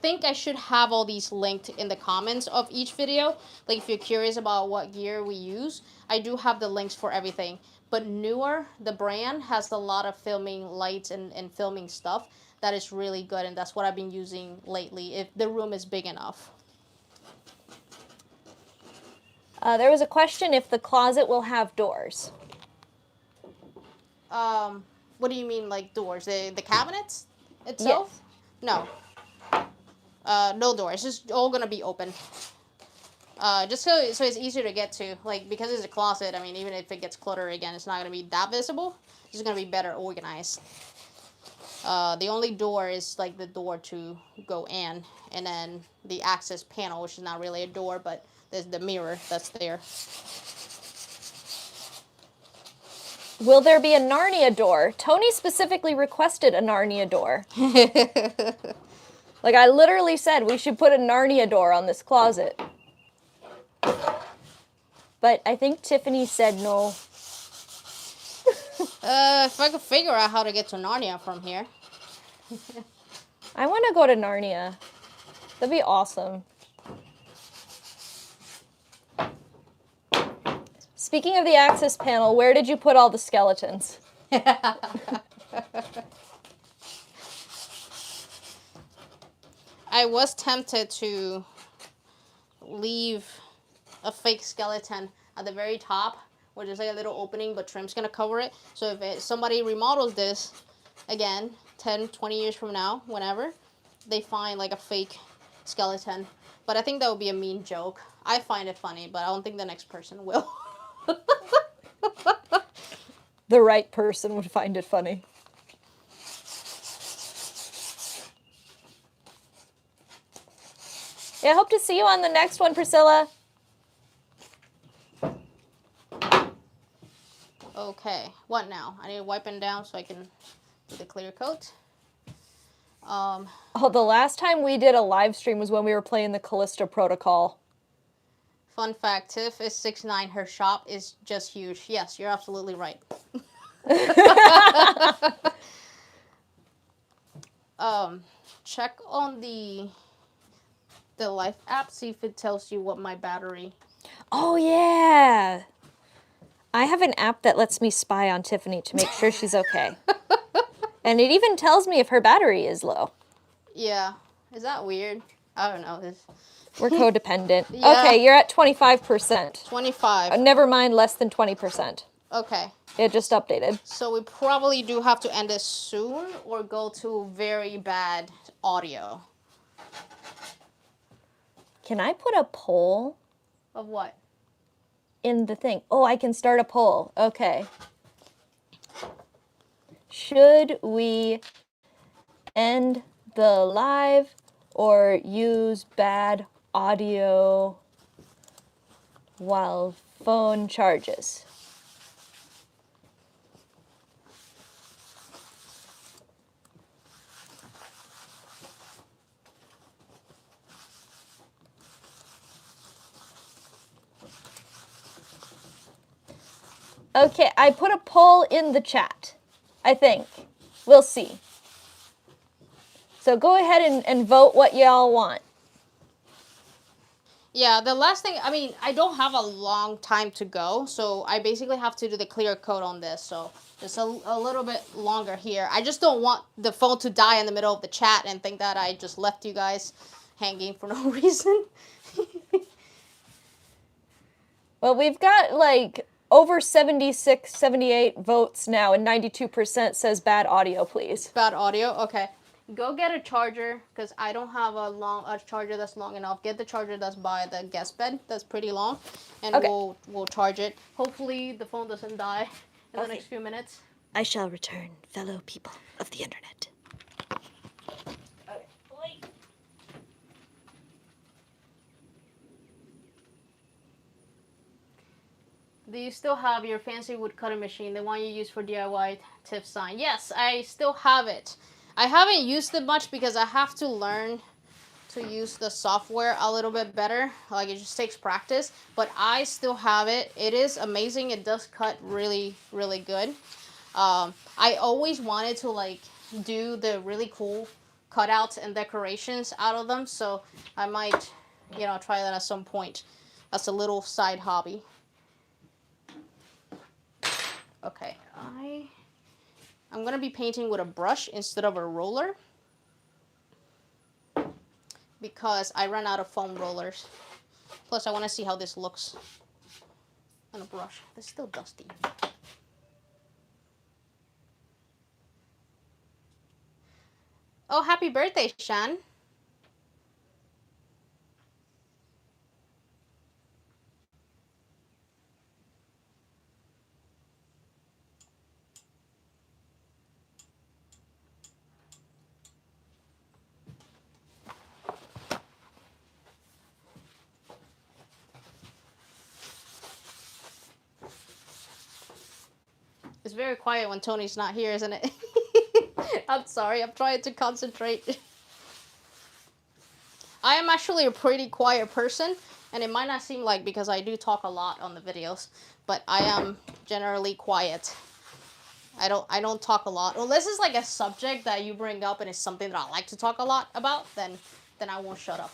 think I should have all these linked in the comments of each video. Like if you're curious about what gear we use, I do have the links for everything. But Newer, the brand, has a lot of filming lights and filming stuff that is really good, and that's what I've been using lately if the room is big enough. There was a question if the closet will have doors. What do you mean, like doors? The cabinets itself? Yes. No. No doors. It's just all gonna be open. Just so it's easier to get to. Like, because it's a closet, I mean, even if it gets cluttered again, it's not gonna be that visible. It's just gonna be better organized. The only door is like the door to go in, and then the access panel, which is not really a door, but there's the mirror that's there. Will there be a Narnia door? Tony specifically requested a Narnia door. Like, I literally said we should put a Narnia door on this closet. But I think Tiffany said no. If I could figure out how to get to Narnia from here. I want to go to Narnia. That'd be awesome. Speaking of the access panel, where did you put all the skeletons? I was tempted to leave a fake skeleton at the very top where there's like a little opening, but trim's gonna cover it. So if somebody remodels this again 10, 20 years from now, whenever, they find like a fake skeleton. But I think that would be a mean joke. I find it funny, but I don't think the next person will. The right person would find it funny. Yeah, I hope to see you on the next one, Priscilla. Okay, what now? I need to wipe it down so I can do the clear coat. Oh, the last time we did a live stream was when we were playing the Callisto Protocol. Fun fact, Tiff is 6'9". Her shop is just huge. Yes, you're absolutely right. Check on the Life app, see if it tells you what my battery. Oh, yeah. I have an app that lets me spy on Tiffany to make sure she's okay. And it even tells me if her battery is low. Yeah. Is that weird? I don't know. We're codependent. Yeah. Okay, you're at 25%. 25. Never mind, less than 20%. Okay. It just updated. So we probably do have to end this soon or go to very bad audio. Can I put a poll Of what? in the thing? Oh, I can start a poll. Okay. Should we end the live or use bad audio while phone charges? Okay, I put a poll in the chat, I think. We'll see. So go ahead and vote what y'all want. Yeah, the last thing, I mean, I don't have a long time to go, so I basically have to do the clear coat on this, so just a little bit longer here. I just don't want the phone to die in the middle of the chat and think that I just left you guys hanging for no reason. Well, we've got like over 76, 78 votes now, and 92% says bad audio, please. Bad audio? Okay. Go get a charger, because I don't have a charger that's long enough. Get the charger that's by the guest bed, that's pretty long, and Okay. we'll charge it. Hopefully the phone doesn't die in the next few minutes. I shall return, fellow people of the internet. Do you still have your fancy wood cutting machine, the one you use for DIY Tiff sign? Yes, I still have it. I haven't used it much because I have to learn to use the software a little bit better. Like, it just takes practice, but I still have it. It is amazing. It does cut really, really good. I always wanted to like do the really cool cutouts and decorations out of them, so I might, try that at some point. That's a little side hobby. Okay, I'm gonna be painting with a brush instead of a roller because I ran out of foam rollers. Plus, I want to see how this looks on a brush. It's still dusty. Oh, happy birthday, Shan. It's very quiet when Tony's not here, isn't it? I'm sorry, I'm trying to concentrate. I am actually a pretty quiet person, and it might not seem like because I do talk a lot on the videos, but I am generally quiet. I don't talk a lot. Unless it's like a subject that you bring up and it's something that I like to talk a lot about, then I won't shut up.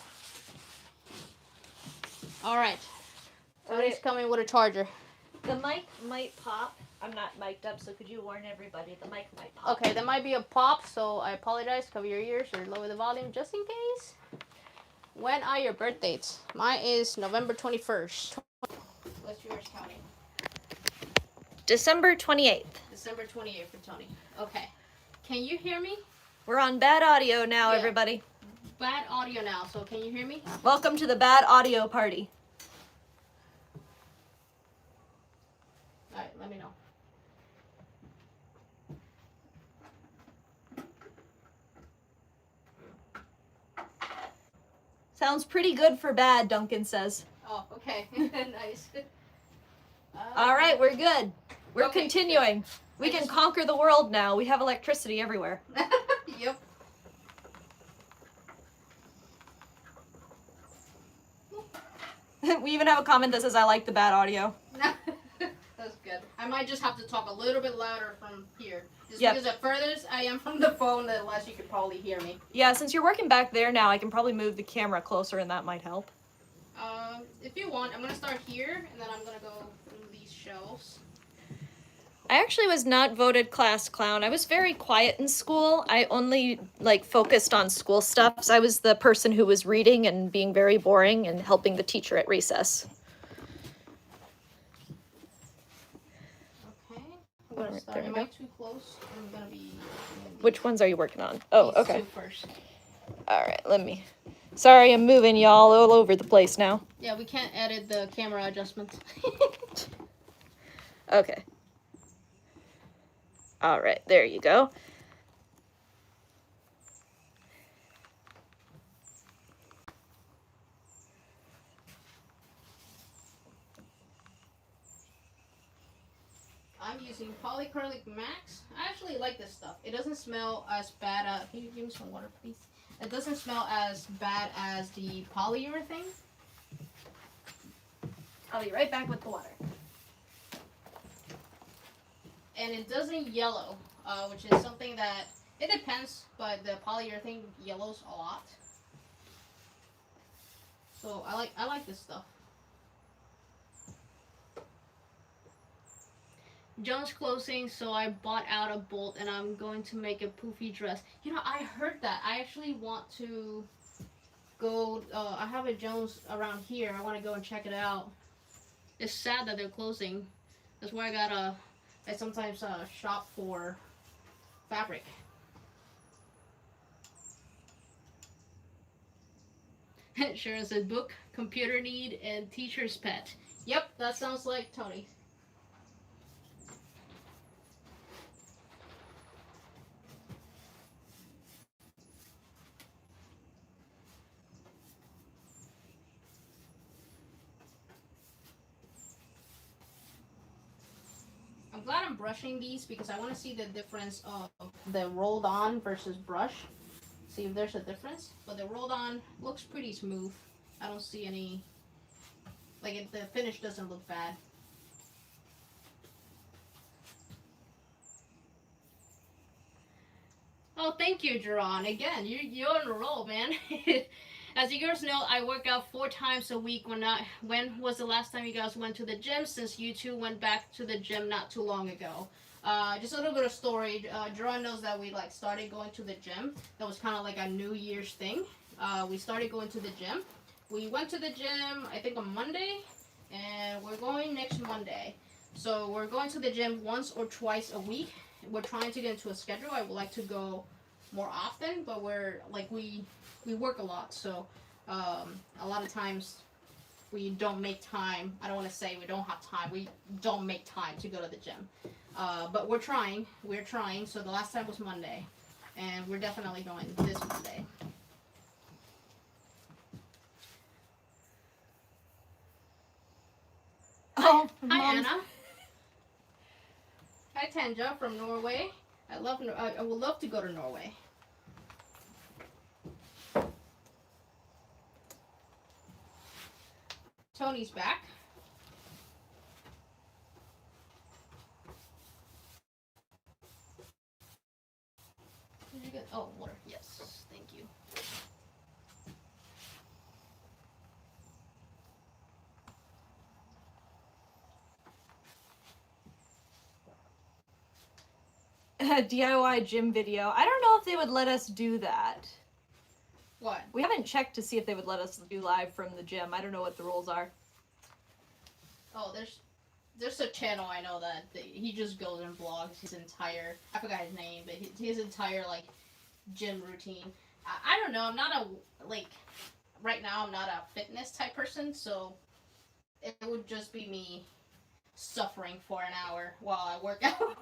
Alright. Tony's coming with a charger. The mic might pop. I'm not mic'd up, so could you warn everybody? The mic might pop. Okay, there might be a pop, so I apologize. Cover your ears or lower the volume just in case. When are your birth dates? Mine is November 21st. What's yours, Tony? December 28th. December 28th for Tony. Okay. Can you hear me? We're on bad audio now, Yeah. everybody. bad audio now, so can you hear me? Welcome to the bad audio party. Alright, let me know. Sounds pretty good for bad, Duncan says. Oh, okay. Nice. All right, we're good. We're Okay, continuing. We can conquer the world now. We have electricity everywhere. Yep. We even have a comment that says, I like the bad audio. That's good. I might just have to talk a little bit louder from here. Just Yep. because the furthest I am from the phone, the less you could probably hear me. Yeah, since you're working back there now, I can probably move the camera closer and that might help. If you want, I'm going to start here, and then I'm going to go through these shelves. I actually was not voted class clown. I was very quiet in school. I only focused on school stuff. So I was the person who was reading and being very boring and helping the teacher at recess. Okay. I'm going to start. Am I too close? I'm going to be... Which ones are you working on? Oh, these okay. two first. All right, Sorry, I'm moving y'all all over the place now. Yeah, we can't edit the camera adjustments. Okay. All right, there you go. I'm using Polyacrylic Max. I actually like this stuff. It doesn't smell as bad. Can you give me some water, please? It doesn't smell as bad as the polyurethane. I'll be right back with the water. And it doesn't yellow, which is something that, it depends, but the polyurethane yellows a lot. So I like this stuff. Jones closing, so I bought out a bolt and I'm going to make a poofy dress. You know, I heard that. I actually want to go, I have a Jones around here. I want to go and check it out. It's sad that they're closing. That's why I sometimes shop for fabric. Sharon said book, computer need, and teacher's pet. Yep, that sounds like Tony. I'm glad I'm brushing these because I want to see the difference of the rolled on versus brush. See if there's a difference. But the rolled on looks pretty smooth. I don't see any, the finish doesn't look bad. Oh, thank you, Jerron. Again, you're on a roll, man. As you guys know, I work out 4 times a week. When was the last time you guys went to the gym? Since you two went back to the gym not too long ago. Just a little bit of story. Jerron knows that we started going to the gym. That was kind of like a New Year's thing. We started going to the gym. We went to the gym, I think on Monday, and we're going next Monday. So we're going to the gym once or twice a week. We're trying to get into a schedule. I would like to go more often, but we work a lot, so a lot of times we don't make time. I don't want to say we don't have time. We don't make time to go to the gym. But we're trying. We're trying. So the last time was Monday, and we're definitely going this Monday. Oh, Hi, Anna. Hi, Tanja from Norway. I would love to go to Norway. Tony's back. Did you get? Oh, water. Yes, thank you. DIY gym video. I don't know if they would let us do that. What? We haven't checked to see if they would let us do live from the gym. I don't know what the rules are. Oh, there's a channel I know that he just goes and vlogs his entire, I forgot his name, but his entire gym routine. I don't know. I'm not a, like, right now I'm not a fitness type person, so it would just be me suffering for an hour while I work out.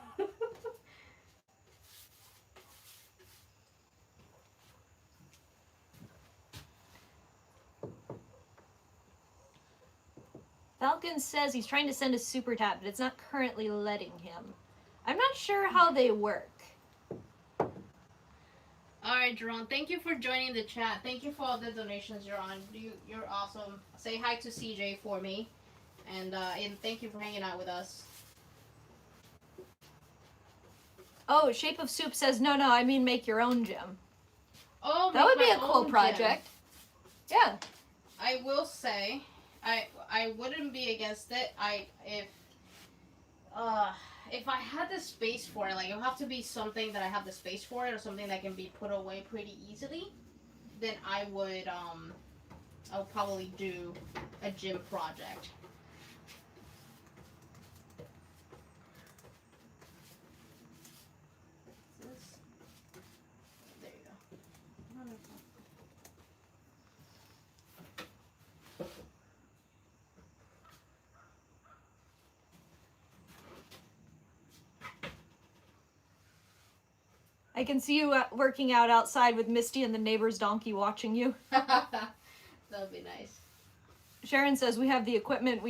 Falcon says he's trying to send a super tap, but it's not currently letting him. I'm not sure how they work. All right, Jerron. Thank you for joining the chat. Thank you for all the donations, Jerron. You're awesome. Say hi to CJ for me, and thank you for hanging out with us. Oh, Shape of Soup says, no, I mean make your own gym. Oh, That would make be my a cool own project. gym. Yeah. I will say, I wouldn't be against it. If I had the space for it, like it would have to be something that I have the space for it, or something that can be put away pretty easily. Then I would probably do a gym project. There you go. I can see you working out outside with Misty and the neighbor's donkey watching you. That would be nice. Sharon says we have the equipment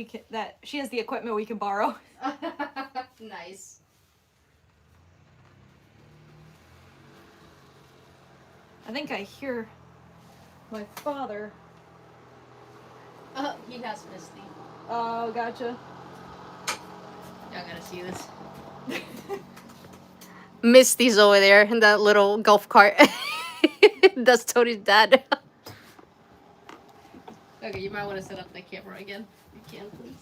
she has the equipment we can borrow. Nice. I think I hear my father. He has Misty. Oh, gotcha. Y'all gotta see this. Misty's over there in that little golf cart. That's Tony's dad. Okay, you might want to set up the camera again. You can, please.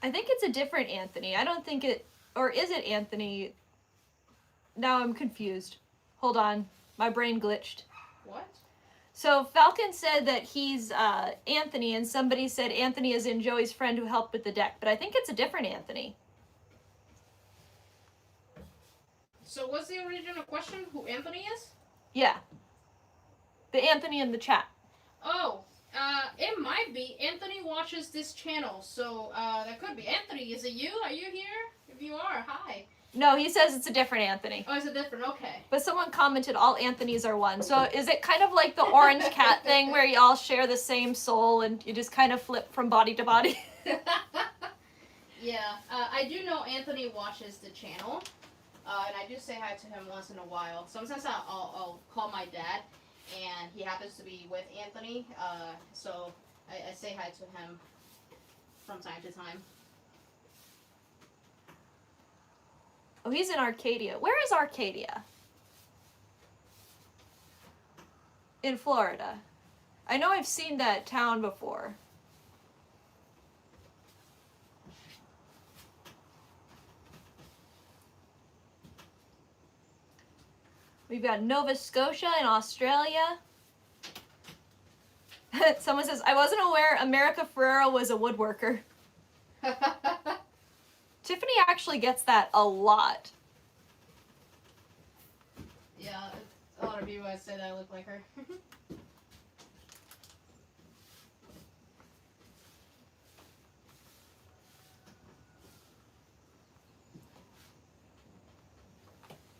I think it's a different Anthony. I don't think it, or is it Anthony? Now I'm confused. Hold on, my brain glitched. What? So Falcon said that he's Anthony, and somebody said Anthony is in Joey's friend who helped with the deck, but I think it's a different Anthony. So what's the original question? Who Anthony is? Yeah. The Anthony in the chat. Oh, it might be. Anthony watches this channel, so that could be. Anthony, is it you? Are you here? If you are, hi. No, he says it's a different Anthony. Oh, it's a different, okay. But someone commented all Anthonys are one. So is it kind of like the orange cat thing where you all share the same soul and you just kind of flip from body to body? Yeah, I do know Anthony watches the channel, and I do say hi to him once in a while. Sometimes I'll call my dad, and he happens to be with Anthony, so I say hi to him from time to time. Oh, he's in Arcadia. Where is Arcadia? In Florida. I know I've seen that town before. We've got Nova Scotia in Australia. Someone says, I wasn't aware America Ferrera was a woodworker. Tiffany actually gets that a lot. Yeah, a lot of people I say that I look like her.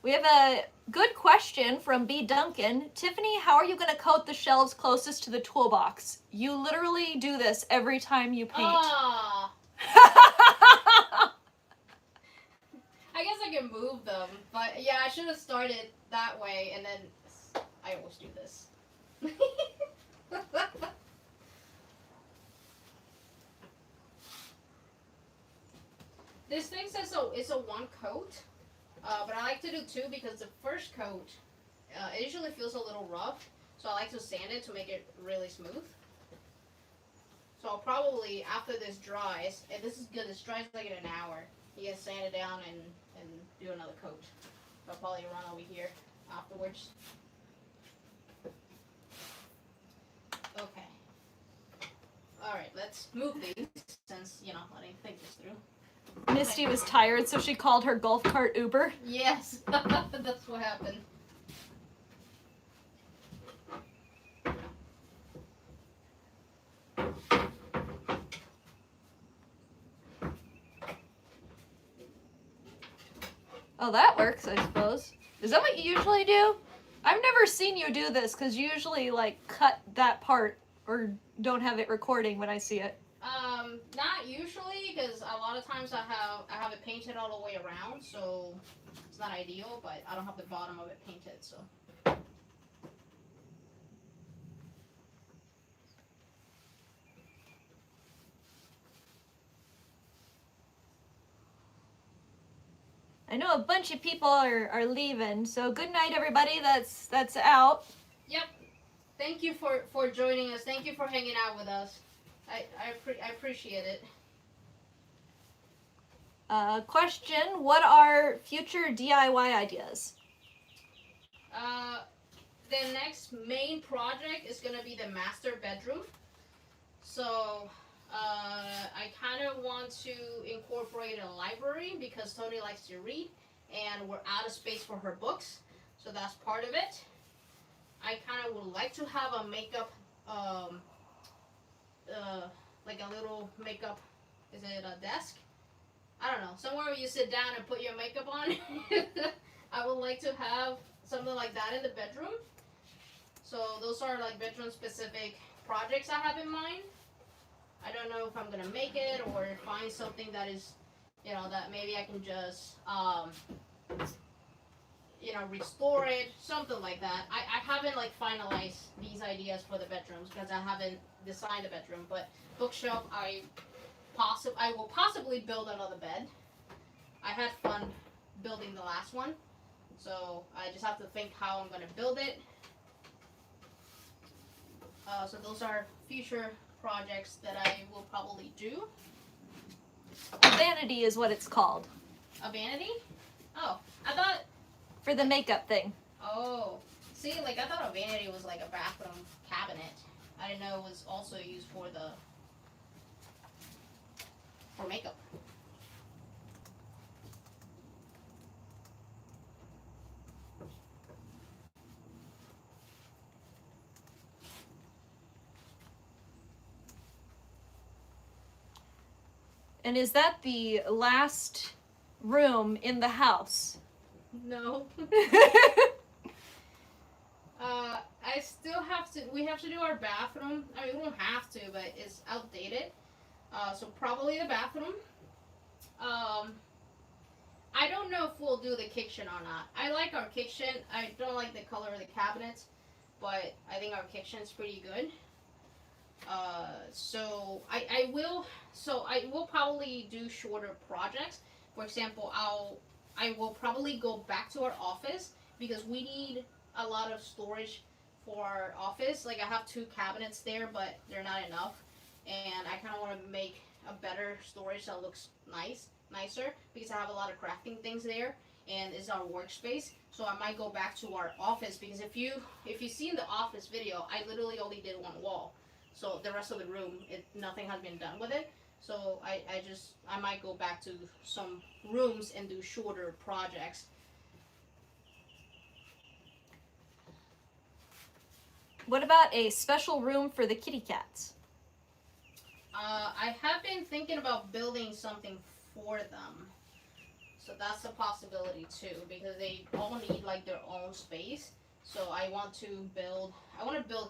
We have a good question from B. Duncan. Tiffany, how are you going to coat the shelves closest to the toolbox? You literally do this every time you paint. Ah. I guess I can move them, but yeah, I should have started that way, and then I always do this. This thing says it's a one coat, but I like to do two because the first coat, it usually feels a little rough, so I like to sand it to make it really smooth. So I'll probably, after this dries, and this is good, this dries like in an hour, you can sand it down and do another coat. I'll probably run over here afterwards. let's move these since, you know, let me think this through. Misty was tired, so she called her golf cart Uber. Yes, that's what happened. Oh, that works, I suppose. Is that what you usually do? I've never seen you do this, because you usually, like, cut that part or don't have it recording when I see it. Not usually, because a lot of times I have it painted all the way around, so it's not ideal, but I don't have the bottom of it painted, so. I know a bunch of people are leaving, so good night, everybody that's out. Yep. Thank you for joining us. Thank you for hanging out with us. I appreciate it. Question, what are future DIY ideas? The next main project is going to be the master bedroom. So, I kind of want to incorporate a library because Tony likes to read and we're out of space for her books. So that's part of it. I kind of would like to have a makeup, like a little makeup, is it a desk? I don't know, somewhere where you sit down and put your makeup on. I would like to have something like that in the bedroom. So those are like bedroom specific projects I have in mind. I don't know if I'm gonna make it or find something that is, you know, that maybe I can just, you know, restore it, something like that. I haven't like finalized these ideas for the bedrooms because I haven't designed the bedroom, but bookshelf I will possibly build another bed. I had fun building the last one, so I just have to think how I'm gonna build it. So those are future projects that I will probably do. Vanity is what it's called. A vanity? Oh, I thought. For the makeup thing. Oh, see, like I thought a vanity was like a bathroom cabinet. I didn't know it was also used for makeup. And is that the last room in the house? No. I still have to. We have to do our bathroom. I mean, we don't have to, but it's outdated. So probably the bathroom. I don't know if we'll do the kitchen or not. I like our kitchen. I don't like the color of the cabinets, but I think our kitchen's pretty good. So I will probably do shorter projects. For example, I will probably go back to our office because we need a lot of storage for our office. Like I have 2 cabinets there, but they're not enough, and I kind of want to make a better storage that looks nicer because I have a lot of crafting things there, and it's our workspace. So I might go back to our office because if you see in the office video, I literally only did one wall. So the rest of the room, nothing has been done with it. So I might go back to some rooms and do shorter projects. What about a special room for the kitty cats? I have been thinking about building something for them. So that's a possibility too, because they all need like their own space. So I want to build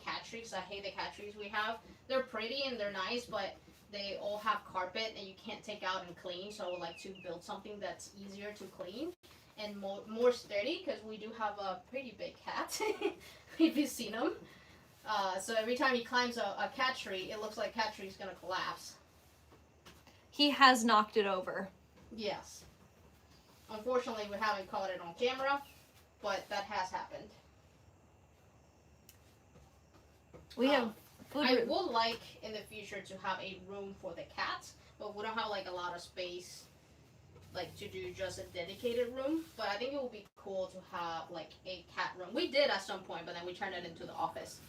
cat trees. I hate the cat trees we have. They're pretty and they're nice, but they all have carpet and you can't take out and clean. So I would like to build something that's easier to clean and more sturdy because we do have a pretty big cat. If you've seen him. So every time he climbs a cat tree, it looks like cat tree's gonna collapse. He has knocked it over. Yes. Unfortunately, we haven't caught it on camera, but that has happened. We have food I room. would like in the future to have a room for the cats, but we don't have like a lot of space like to do just a dedicated room. But I think it would be cool to have like a cat room. We did at some point, but then we turned it into the office.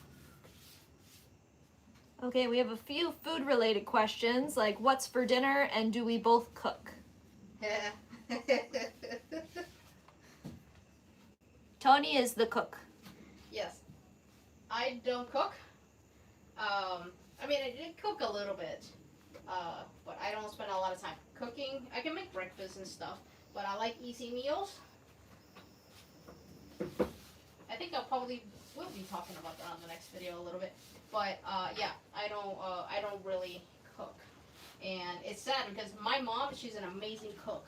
Okay, we have a few food-related questions, like what's for dinner and do we both cook? Tony is the cook. Yes. I don't cook. I mean, I did cook a little bit, but I don't spend a lot of time cooking. I can make breakfast and stuff, but I like easy meals. I think I probably will be talking about that on the next video a little bit. But yeah, I don't really cook, and it's sad because my mom, she's an amazing cook,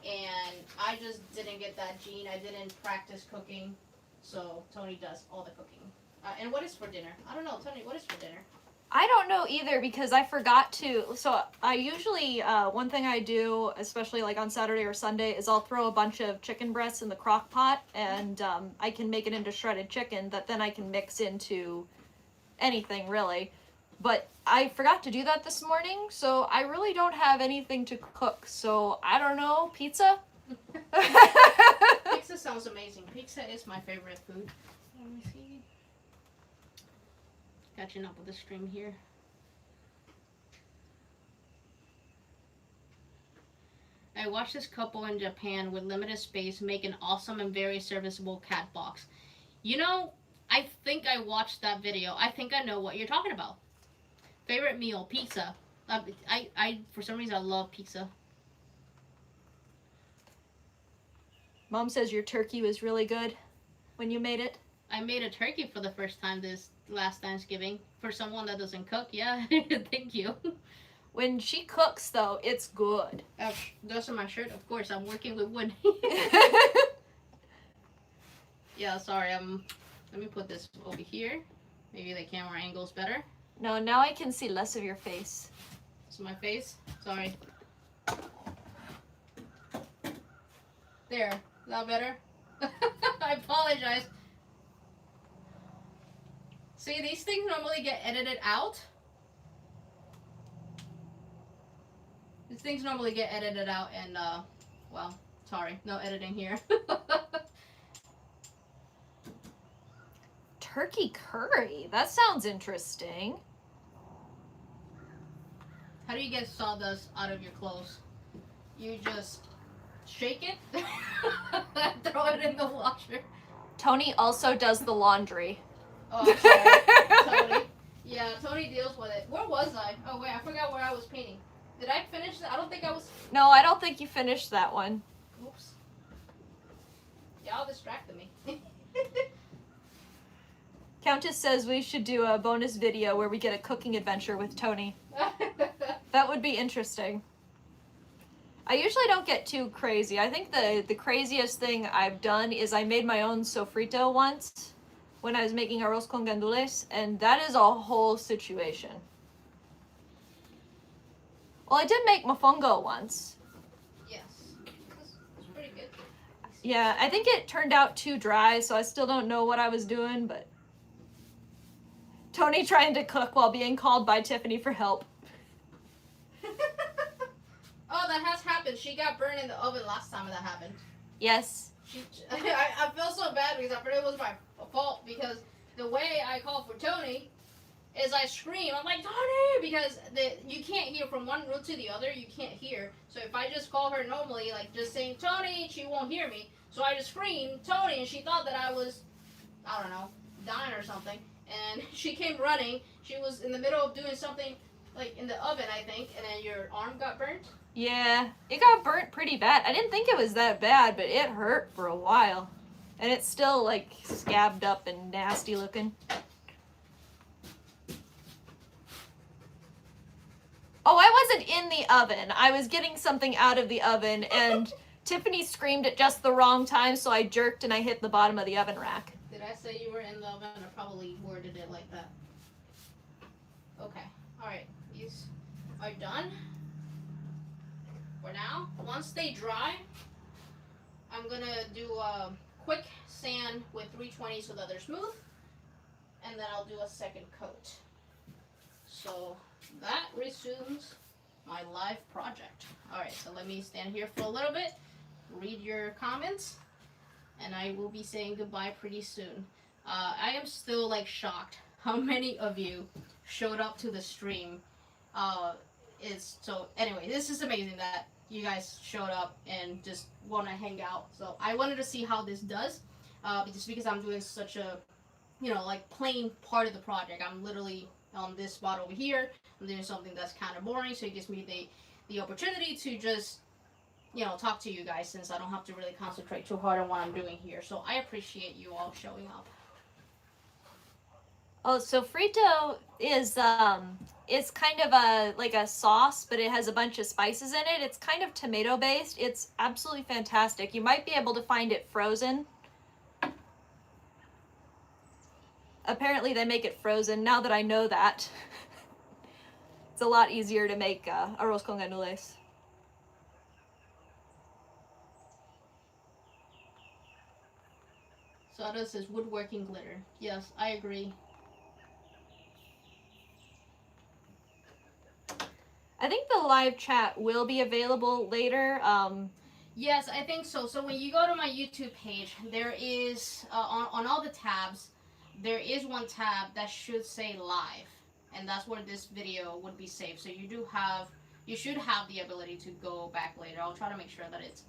and I just didn't get that gene. I didn't practice cooking, so Tony does all the cooking. And what is for dinner? I don't know, Tony. What is for dinner? I don't know either because I forgot to. So I usually, one thing I do, especially like on Saturday or Sunday, is I'll throw a bunch of chicken breasts in the crock pot and I can make it into shredded chicken that then I can mix into anything really. But I forgot to do that this morning, so I really don't have anything to cook. So I don't know, pizza? Pizza sounds amazing. Pizza is my favorite food. Let me see. Catching up with the stream here. I watched this couple in Japan with limited space make an awesome and very serviceable cat box. You know, I think I watched that video. I think I know what you're talking about. Favorite meal, pizza. I for some reason I love pizza. Mom says your turkey was really good when you made it. I made a turkey for the first time this last Thanksgiving. For someone that doesn't cook, yeah. Thank you. When she cooks, though, it's good. Those are my shirt. Of course, I'm working with wood. Yeah, sorry. Let me put this over here. Maybe the camera angle's better. No, now I can see less of your face. This is my face. Sorry. There. Is that better? I apologize. See, these things normally get edited out. These things normally get edited out and, well, sorry. No editing here. Turkey curry? That sounds interesting. How do you get sawdust out of your clothes? You just shake it, throw it in the washer. Tony also does the laundry. Oh, I'm sorry. Tony. Yeah, Tony deals with it. Where was I? Oh, wait, I forgot where I was painting. Did I finish that? I don't think I was... No, I don't think you finished that one. Oops. Y'all distracted me. Countess says we should do a bonus video where we get a cooking adventure with Tony. That would be interesting. I usually don't get too crazy. I think the craziest thing I've done is I made my own sofrito once when I was making arroz con gandules, and that is a whole situation. Well, I did make mofongo once. Yes. It's pretty good. Yeah, I think it turned out too dry, so I still don't know what I was doing, but... Tony trying to cook while being called by Tiffany for help. Oh, that has happened. She got burned in the oven last time that happened. Yes. I feel so bad because I thought it was my fault because the way I call for Tony is I scream. I'm like, Tony! Because you can't hear from one room to the other. You can't hear. So if I just call her normally, like just saying, Tony, she won't hear me. So I just scream, Tony, and she thought that I was, I don't know, dying or something. And she came running. She was in the middle of doing something, like in the oven, I think, and then your arm got burnt. Yeah, it got burnt pretty bad. I didn't think it was that bad, but it hurt for a while. And it's still, like, scabbed up and nasty looking. Oh, I wasn't in the oven. I was getting something out of the oven, and Tiffany screamed at just the wrong time, so I jerked and I hit the bottom of the oven rack. Did I say you were in the oven? I probably worded it like that. Okay. Alright. These are done. For now. Once they dry, I'm gonna do a quick sand with 320 so that they're smooth. And then I'll do a second coat. So that resumes my live project. Alright, so let me stand here for a little bit, read your comments, and I will be saying goodbye pretty soon. I am still like shocked how many of you showed up to the stream. Is so anyway, this is amazing that you guys showed up and just want to hang out. So I wanted to see how this does, just because I'm doing such a, like plain part of the project. I'm literally on this spot over here. I'm doing something that's kind of boring, so it gives me the opportunity to just talk to you guys, since I don't have to really concentrate too hard on what I'm doing here. So I appreciate you all showing up. Oh, so frito is kind of a like a sauce, but it has a bunch of spices in it. It's kind of tomato based. It's absolutely fantastic. You might be able to find it frozen. Apparently they make it frozen. Now that I know that, it's a lot easier to make arroz con gandules. Sada says woodworking glitter. Yes, I agree. I think the live chat will be available later. Yes, I think so. So when you go to my YouTube page, there is on all the tabs, there is one tab that should say live, and that's where this video would be saved. So you should have the ability to go back later. I'll try to make sure that it's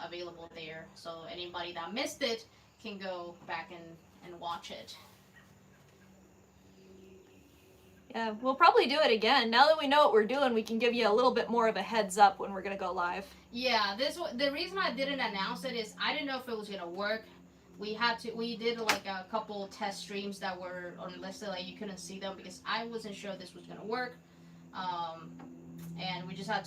available there, so anybody that missed it can go back and watch it. Yeah, we'll probably do it again. Now that we know what we're doing, we can give you a little bit more of a heads up when we're gonna go live. Yeah, the reason I didn't announce it is I didn't know if it was gonna work. We did like a couple test streams that were unlisted, like you couldn't see them because I wasn't sure this was gonna work. And we just have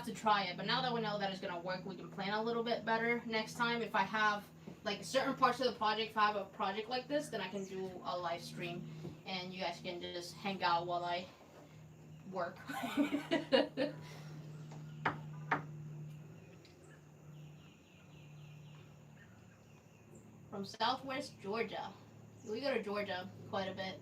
to try it. But now that we know that it's gonna work, we can plan a little bit better next time. If I have like certain parts of the project, if I have a project like this, then I can do a live stream, and you guys can just hang out while I work. From Southwest Georgia. We go to Georgia quite a bit.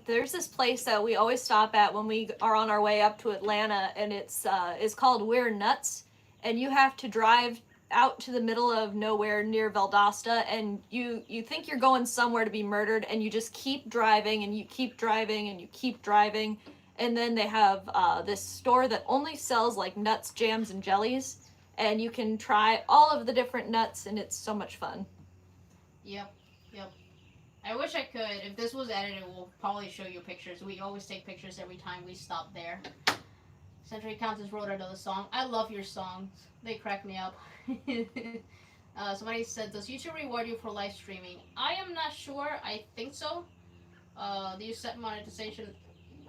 There's this place that we always stop at when we are on our way up to Atlanta, and it's called We're Nuts, and you have to drive out to the middle of nowhere near Valdosta, and you think you're going somewhere to be murdered, and you just keep driving, and you keep driving, and you keep driving, and then they have this store that only sells like nuts, jams, and jellies, and you can try all of the different nuts, and it's so much fun. Yep. I wish I could. If this was edited, we'll probably show you pictures. We always take pictures every time we stop there. Century Countess wrote another song. I love your songs. They crack me up. Somebody said, does YouTube reward you for live streaming? I am not sure. I think so. Do you set monetization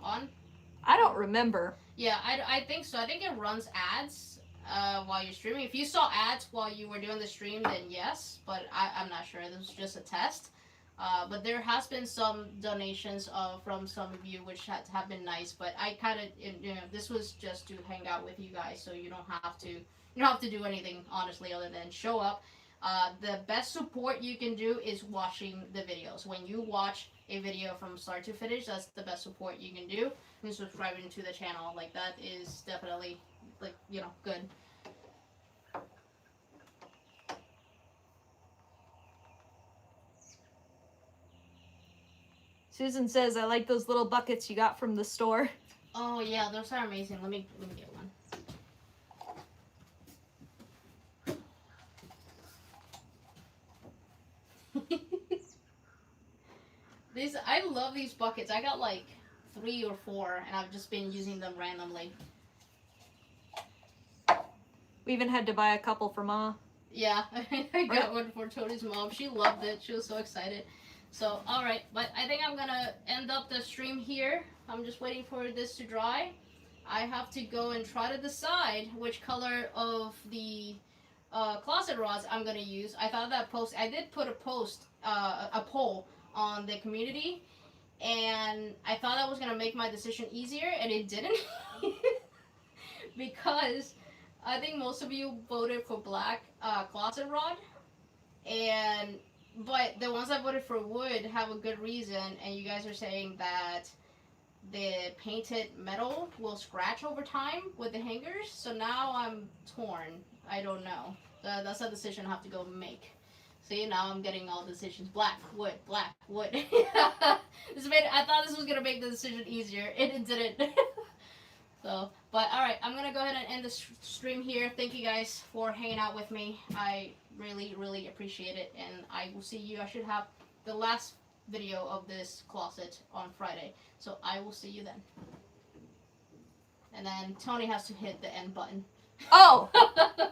on? I don't remember. Yeah, I think so. I think it runs ads while you're streaming. If you saw ads while you were doing the stream, then yes. But I'm not sure. This was just a test. But there has been some donations from some of you, which have been nice. But I kind of, this was just to hang out with you guys, so you don't have to do anything honestly other than show up. The best support you can do is watching the videos. When you watch a video from start to finish, that's the best support you can do. And subscribing to the channel, like that is definitely good. Susan says, I like those little buckets you got from the store. Oh yeah, those are amazing. Let me get one. I love these buckets. I got like 3 or 4, and I've just been using them randomly. We even had to buy a couple for Ma. Yeah, I got one for Tony's mom. She loved it. She was so excited. So, alright, but I think I'm gonna end up the stream here. I'm just waiting for this to dry. I have to go and try to decide which color of the closet rods I'm gonna use. I did put a poll on the community, and I thought that was gonna make my decision easier, and it didn't. Because I think most of you voted for black closet rod, but the ones that voted for wood have a good reason, and you guys are saying that the painted metal will scratch over time with the hangers, so now I'm torn. I don't know. That's a decision I have to go make. See, now I'm getting all decisions. Black wood, black wood. I thought this was gonna make the decision easier. It didn't. So, but all right, I'm gonna go ahead and end the stream here. Thank you guys for hanging out with me. I really, really appreciate it, and I will see you. I should have the last video of this closet on Friday, so I will see you then. And then Tony has to hit the end button. Oh!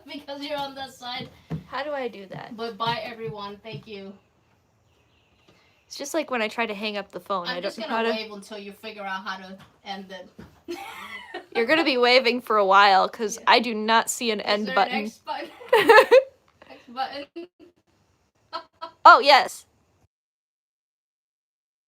Because you're on that side. How do I do that? But bye, everyone. Thank you. It's just like when I try to hang up the phone. I'm I don't just know gonna how to. wave until you figure out how to end it. You're gonna be waving for a while because I do not see an end Is there button. an X button? X button. Oh, yes.